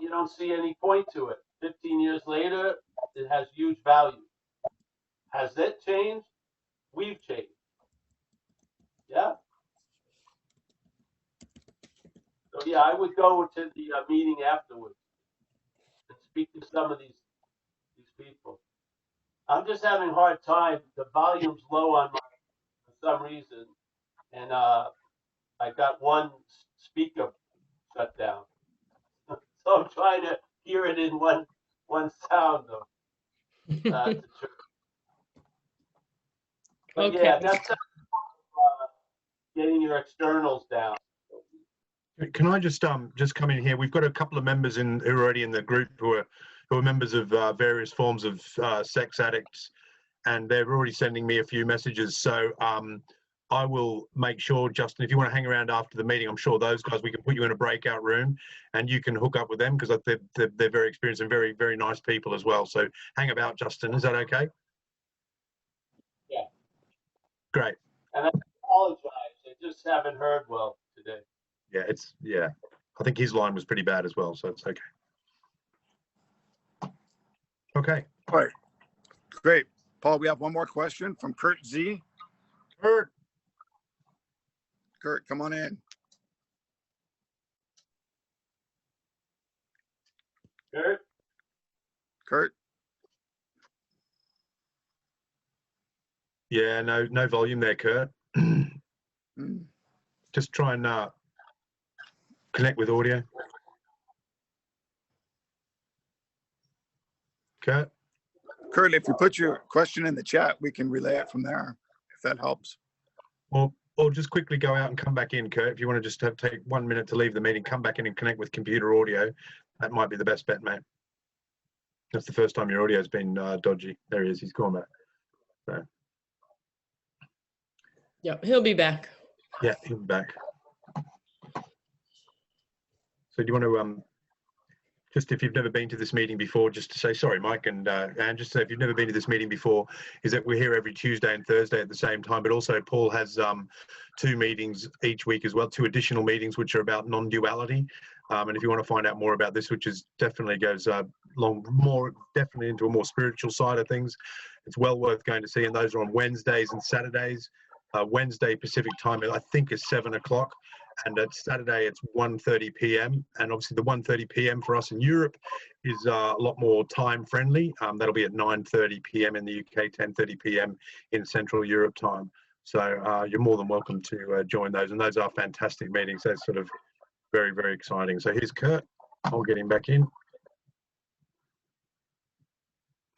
you don't see any point to it. 15 years later, it has huge value. Has it changed? We've changed. Yeah. So yeah, I would go to the meeting afterwards and speak to some of these people. I'm just having a hard time. The volume's low on my for some reason, and I got one speaker shut down. So I'm trying to hear it in one sound though. But Okay. yeah, that's getting your externals down. Can I just come in here? We've got a couple of members who are already in the group who are members of various forms of sex addicts, and they're already sending me a few messages. So I will make sure, Justin, if you want to hang around after the meeting, I'm sure those guys, we can put you in a breakout room and you can hook up with them, because they're very experienced and very, very nice people as well. So hang about, Justin. Is that okay? Yeah. Great. And I apologize. I just haven't heard well today. Yeah, I think his line was pretty bad as well, so it's okay. Okay. All right. Great. Paul, we have one more question from Kurt Z. Kurt, come on in. Kurt? Yeah, no volume there, Kurt. Just try and connect with audio. Kurt? Kurt, if you put your question in the chat, we can relay it from there, if that helps. Or just quickly go out and come back in, Kurt. If you want to just take 1 minute to leave the meeting, come back in and connect with computer audio. That might be the best bet, mate. That's the first time your audio's been dodgy. There he is. He's gone back. So, Yeah, he'll be back. yeah, he'll be back. So do you want to just, if you've never been to this meeting before, just to say, sorry, Mike, and just say, if you've never been to this meeting before, is that we're here every Tuesday and Thursday at the same time, but also Paul has 2 meetings each week as well, 2 additional meetings, which are about non-duality. And if you want to find out more about this, which is definitely goes definitely into a more spiritual side of things, it's well worth going to see. And those are on Wednesdays and Saturdays. Wednesday Pacific time, I think, is 7 o'clock. And at Saturday, it's 1:30 p.m. And obviously the 1:30 p.m. for us in Europe is a lot more time friendly. That'll be at 9:30 p.m. in the UK, 10:30 p.m. in Central Europe time. So you're more than welcome to join those. And those are fantastic meetings. They're sort of very, very exciting. So here's Kurt. I'll get him back in.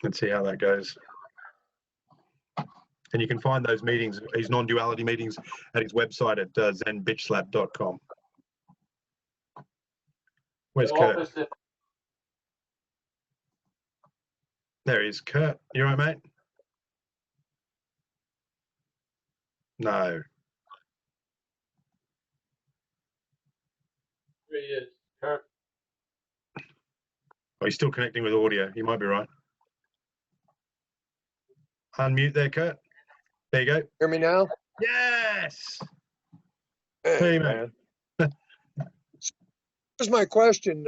Let's see how that goes. And you can find those meetings, these non-duality meetings, at his website at zenbitchslap.com. Where's Kurt? There he is, Kurt. You all right, mate? No. There he is, Kurt. Oh, he's still connecting with audio. You might be right. Unmute there, Kurt. There you go. Hear me now? Yes. Hey, man. Here's my question.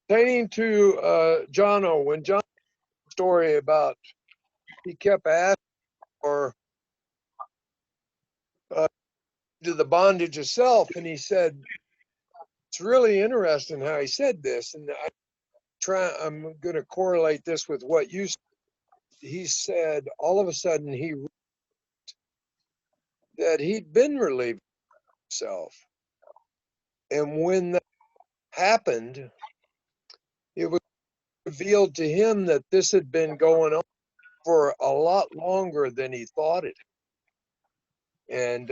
Pertaining to Jono, when John story about he kept asking for to the bondage of self, and he said it's really interesting how he said this, and I'm going to correlate this with what you said. He said all of a sudden that he'd been relieved of himself. And when that happened, it was revealed to him that this had been going on for a lot longer than he thought it. And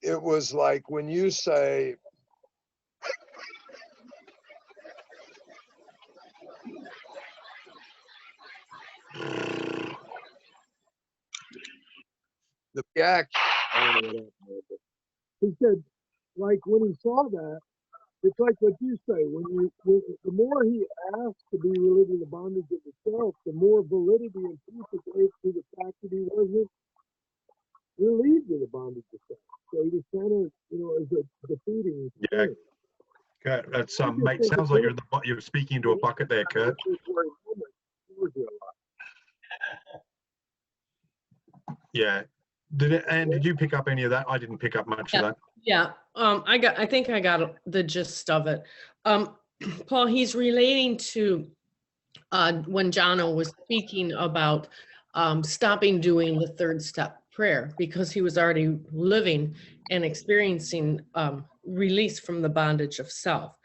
it was like when you say, the reaction. He said, like when he saw that, it's like what you say. The more he asked to be relieved of the bondage of the self, the more validity and peace it gave to the fact that he wasn't relieved of the bondage of self. So he was kind of, as a defeating. Yeah. Kurt, that's mate. Sounds like you're speaking into a bucket there, Kurt. Yeah. Did you pick up any of that? I didn't pick up much of that. Yeah. I think I got the gist of it. Paul, he's relating to when Jono was speaking about stopping doing the 3rd step prayer because he was already living and experiencing release from the bondage of self.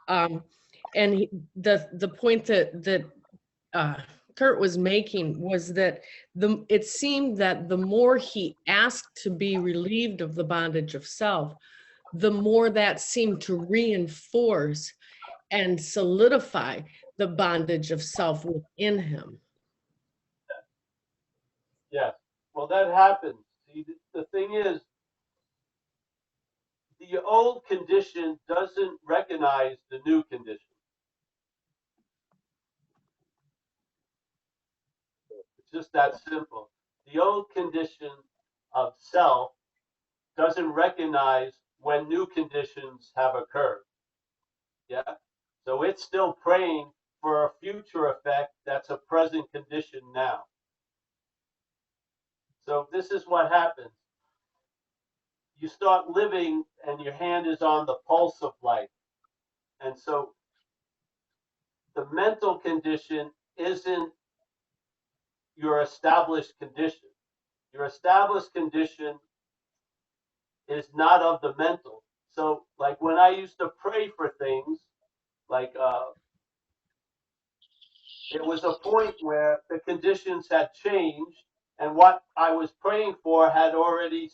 And the point that Kurt was making was that it seemed that the more he asked to be relieved of the bondage of self, the more that seemed to reinforce and solidify the bondage of self within him. Yes. Well, that happens. See, the thing is, the old condition doesn't recognize the new condition. It's just that simple. The old condition of self doesn't recognize when new conditions have occurred. Yeah. So it's still praying for a future effect that's a present condition now. So this is what happens. You start living and your hand is on the pulse of life. And so the mental condition isn't your established condition. Your established condition is not of the mental. So like when I used to pray for things, like where the conditions had changed and what I was praying for had already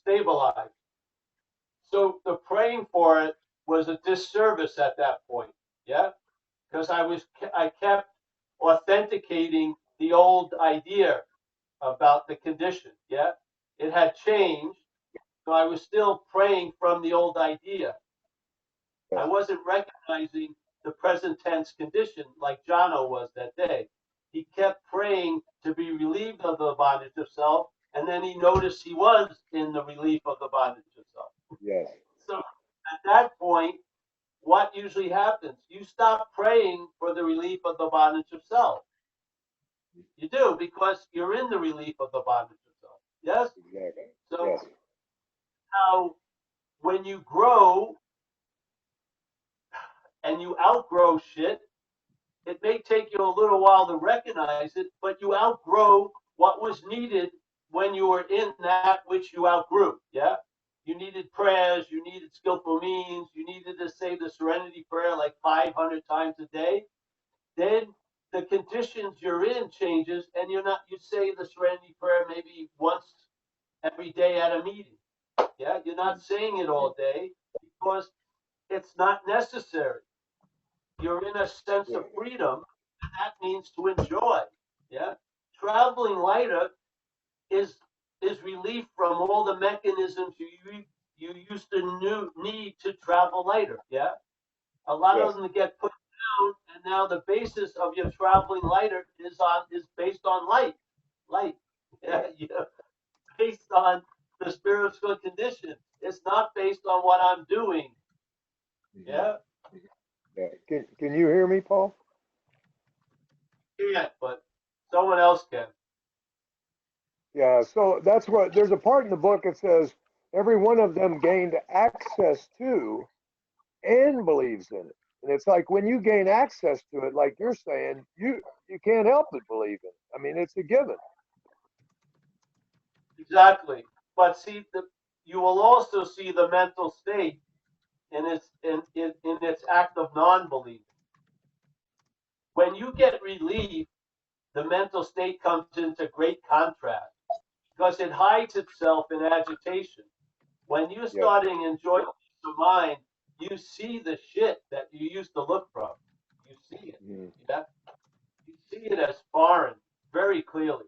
stabilized. So the praying for it was a disservice at that point. Yeah, because I kept authenticating the old idea about the condition. Yeah, it had changed, so I was still praying from the old idea. I wasn't recognizing the present tense condition like Jono was that day. He kept praying to be relieved of the bondage of self, and then he noticed he was in the relief of the bondage of self. Yes. So at that point, what usually happens? You stop praying for the relief of the bondage of self. You do, because you're in the relief of the bondage of self. Yes? Exactly. So Yes. now when you grow and you outgrow shit, it may take you a little while to recognize it, but you outgrow what was needed when you were in that which you outgrew. Yeah? You needed prayers, you needed skillful means, you needed to say the serenity prayer like 500 times a day. Then the conditions you're in changes, and you say the serenity prayer maybe once every day at a meeting. Yeah, you're not saying it all day because it's not necessary. You're in a sense of freedom, and that means to enjoy. Yeah, traveling lighter is relief from all the mechanisms you used to need to travel lighter. Yeah, a lot of them get put down, and now the basis of your traveling lighter is based on light. Yeah, based on the spiritual condition. It's not based on what I'm doing. Yeah. Yeah. Can you hear me, Paul? Can't, but someone else can. Yeah. So that's what there's a part in the book that says every one of them gained access to and believes in it. And it's like when you gain access to it, like you're saying, you can't help but believe in it. I mean, it's a given. Exactly. But see, you will also see the mental state in its act of non-belief. When you get relief, the mental state comes into great contrast because it hides itself in agitation. When you're starting to enjoy peace of mind, you see the shit that you used to look from. You see it. Yeah? You see it as foreign very clearly.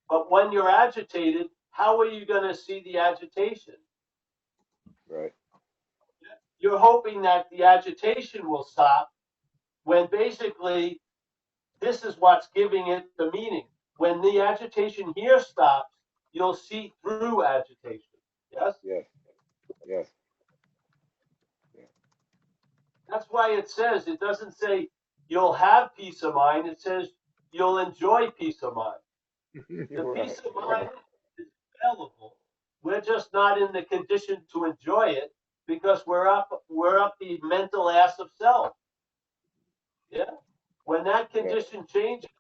But when you're agitated, how are you going to see the agitation? Right. You're hoping that the agitation will stop when basically this is what's giving it the meaning. When the agitation here stops, you'll see through agitation. Yes? Yes. Yes. That's why it doesn't say you'll have peace of mind. It says you'll enjoy peace of mind. The peace of mind is available. We're just not in the condition to enjoy it because we're up the mental ass of self. Yeah. When that condition changes,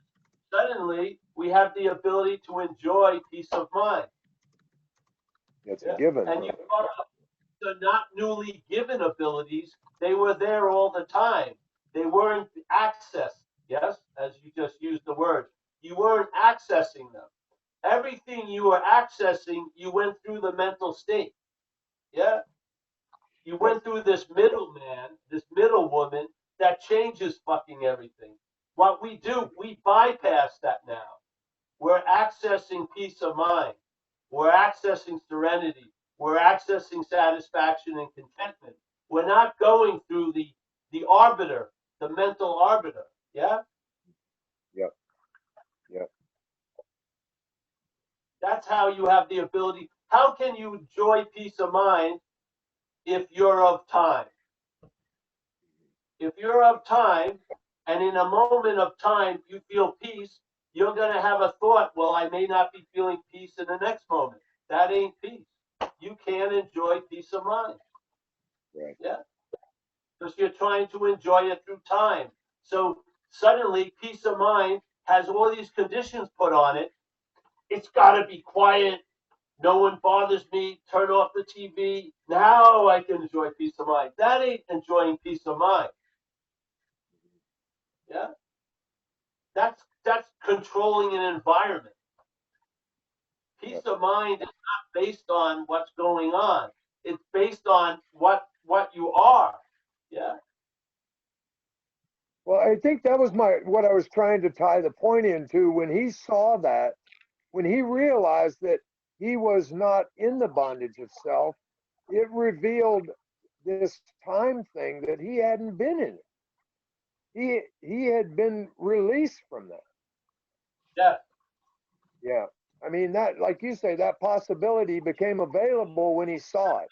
suddenly we have the ability to enjoy peace of mind. It's a given. And you are not newly given abilities. They were there all the time. They weren't accessed. Yes, as you just used the word. You weren't accessing them. Everything you were accessing, you went through the mental state. Yeah? You went through this middleman, this middle woman that changes fucking everything. What we do, we bypass that now. We're accessing peace of mind. We're accessing serenity. We're accessing satisfaction and contentment. We're not going through the arbiter, the mental arbiter. Yeah? Yep. Yep. That's how you have the ability. How can you enjoy peace of mind if you're of time? If you're of time, and in a moment of time you feel peace, you're going to have a thought, well, I may not be feeling peace in the next moment. That ain't peace. You can't enjoy peace of mind. Right. Yeah? Because you're trying to enjoy it through time. So suddenly, peace of mind has all these conditions put on it. It's got to be quiet. No one bothers me. Turn off the TV. Now I can enjoy peace of mind. That ain't enjoying peace of mind. Yeah, that's controlling an environment. Peace of mind is not based on what's going on. It's based on what you are. Yeah. Well, I think that was what I was trying to tie the point into when he saw that, when he realized that he was not in the bondage of self, it revealed this time thing that he hadn't been in. He had been released from that. Yeah. Yeah. I mean, that, like you say, that possibility became available when he saw it.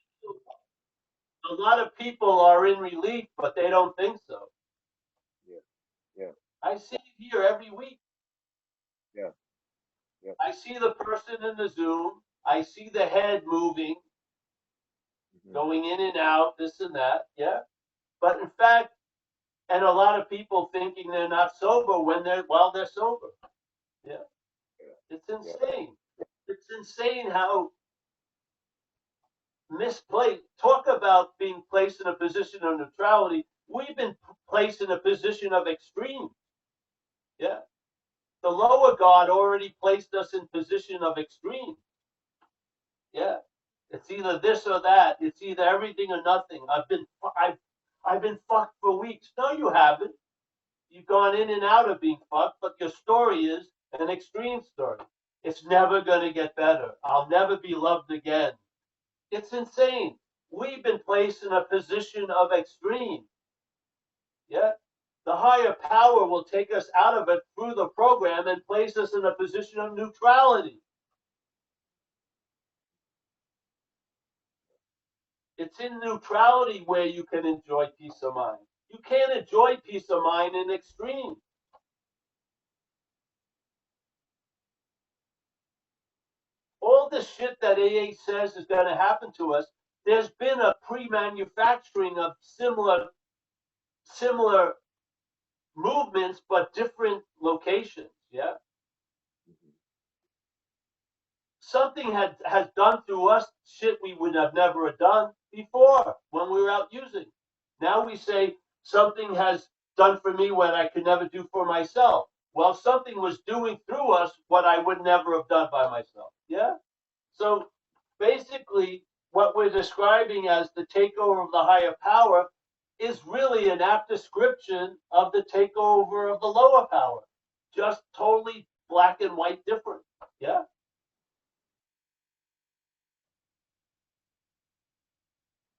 A lot of people are in relief, but they don't think so. Yeah. Yeah. I see it here every week. Yeah. Yeah. I see the person in the Zoom. I see the head moving, going in and out, this and that. Yeah. But in fact, and a lot of people thinking they're not sober when they're sober. Yeah. It's insane. It's insane how misplaced. Talk about being placed in a position of neutrality. We've been placed in a position of extreme. Yeah. The lower God already placed us in position of extreme. Yeah. It's either this or that. It's either everything or nothing. I've been fucked for weeks. No, you haven't. You've gone in and out of being fucked, but your story is an extreme story. It's never going to get better. I'll never be loved again. It's insane. We've been placed in a position of extreme. Yeah. The higher power will take us out of it through the program and place us in a position of neutrality. It's in neutrality where you can enjoy peace of mind. You can't enjoy peace of mind in extreme. All the shit that AA says is going to happen to us, there's been a pre-manufacturing of similar movements, but different locations. Yeah. Something has done through us shit we would have never done before when we were out using. Now we say something has done for me what I could never do for myself. Well, something was doing through us what I would never have done by myself. Yeah. So basically, what we're describing as the takeover of the higher power is really an apt description of the takeover of the lower power. Just totally black and white different. Yeah.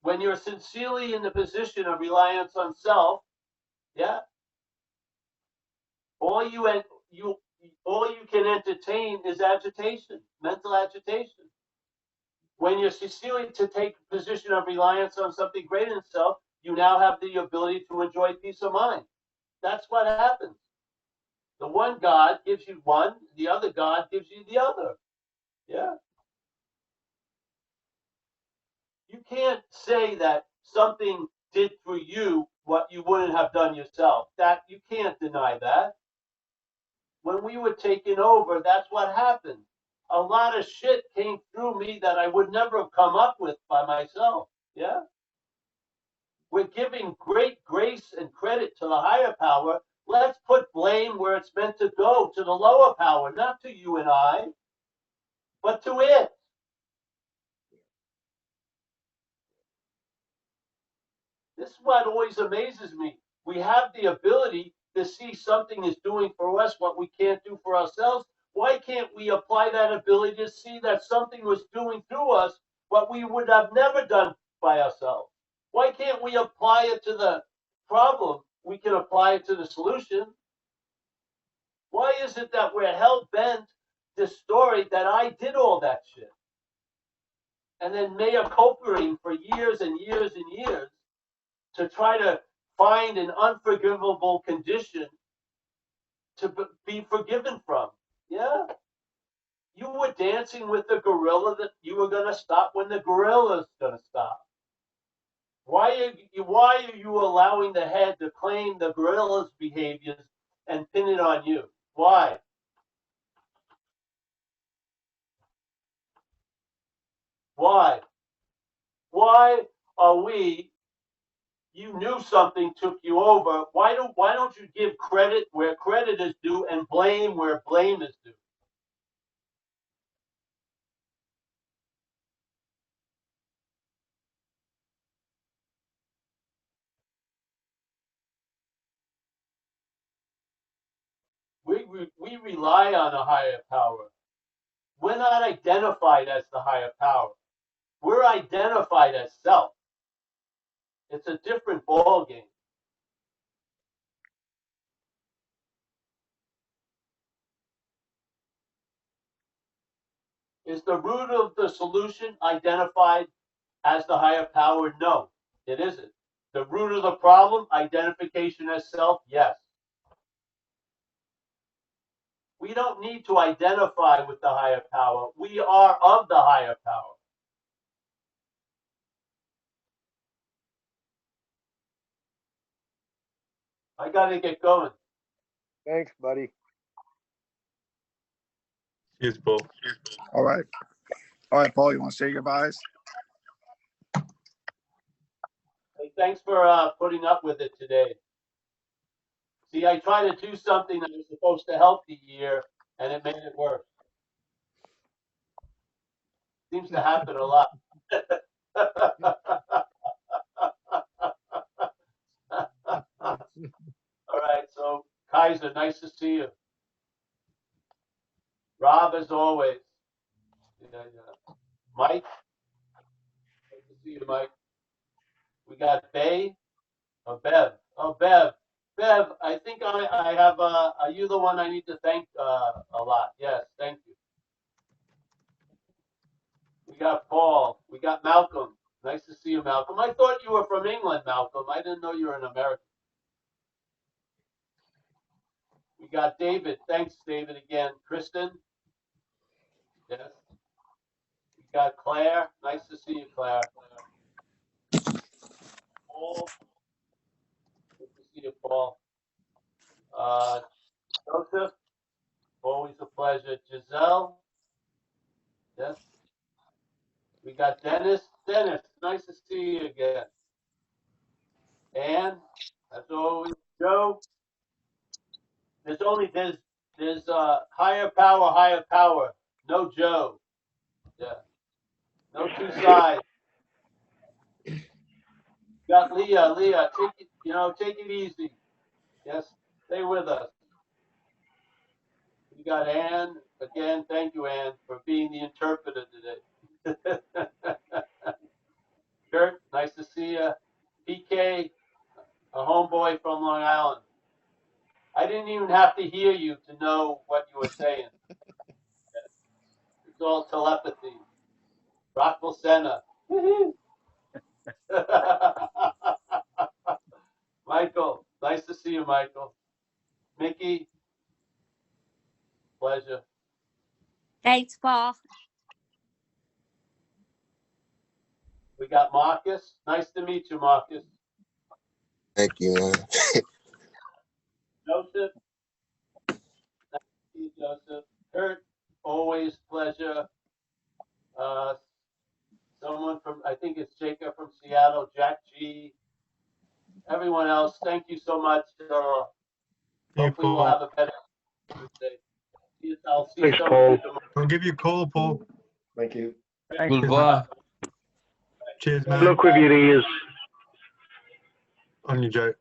When you're sincerely in the position of reliance on self, yeah, all you can entertain is agitation, mental agitation. When you're sincerely to take a position of reliance on something greater than self, you now have the ability to enjoy peace of mind. That's what happens. The one God gives you one, the other God gives you the other. Yeah. You can't say that something did for you what you wouldn't have done yourself. That you can't deny that. When we were taken over, that's what happened. A lot of shit came through me that I would never have come up with by myself. Yeah. We're giving great grace and credit to the higher power. Let's put blame where it's meant to go, to the lower power, not to you and I, but to it. This is what always amazes me. We have the ability to see something is doing for us what we can't do for ourselves. Why can't we apply that ability to see that something was doing through us what we would have never done by ourselves? Why can't we apply it to the problem? We can apply it to the solution. Why is it that we're hell-bent this story that I did all that shit? And then mea culpaing for years and years and years to try to find an unforgivable condition to be forgiven from. Yeah. You were dancing with the gorilla that you were going to stop when the gorilla's going to stop. Why are you allowing the head to claim the gorilla's behaviors and pin it on you? Why? Why? Why are we you knew something took you over. Why don't you give credit where credit is due and blame where blame is due? We rely on a higher power. We're not identified as the higher power. We're identified as self. It's a different ballgame. Is the root of the solution identified as the higher power? No, it isn't. The root of the problem, identification as self? Yes. We don't need to identify with the higher power. We are of the higher power. I got to get going. Thanks, buddy. Cheers, Paul. All right. All right, Paul, you want to say your goodbyes? Hey, thanks for putting up with it today. See, I tried to do something that was supposed to help the year, and it made it worse. Seems to happen a lot. All right, so Kaiser, nice to see you. Rob, as always. Yeah. Mike, nice to see you, Mike. We got Bev. Oh, Bev. Bev, I think I have, are you the one I need to thank a lot? Yes, thank you. We got Paul. We got Malcolm. Nice to see you, Malcolm. I thought you were from England, Malcolm. I didn't know you were an American. We got David. Thanks, David, again. Kristen. Yes. We got Claire. Nice to see you, Claire. Paul. Good to see you, Paul. Joseph. Always a pleasure. Giselle. Yes. We got Dennis. Dennis, nice to see you again. And as always, Joe. There's higher power. No Joe. Yeah. No two sides. Got Leah. Leah, take it easy. Yes, stay with us. We got Ann. Again, thank you, Ann, for being the interpreter today. Kurt, nice to see you. PK, a homeboy from Long Island. I didn't even have to hear you to know what you were saying. It's all telepathy. Rockville Center. Michael, nice to see you, Michael. Mickey, pleasure. Thanks, Paul. We got Marcus. Nice to meet you, Marcus. Thank you, man. Joseph. Nice to see you, Joseph. Kurt, always pleasure. Someone from, I think it's Jacob from Seattle, Jack G. Everyone else, thank you so much. Hopefully we'll have a better Tuesday. I'll see Thanks, some Paul. of you tomorrow. I'll give you a call, Paul. Thank you. Goodbye. Cheers, man. Look with your ears. On you, Joe.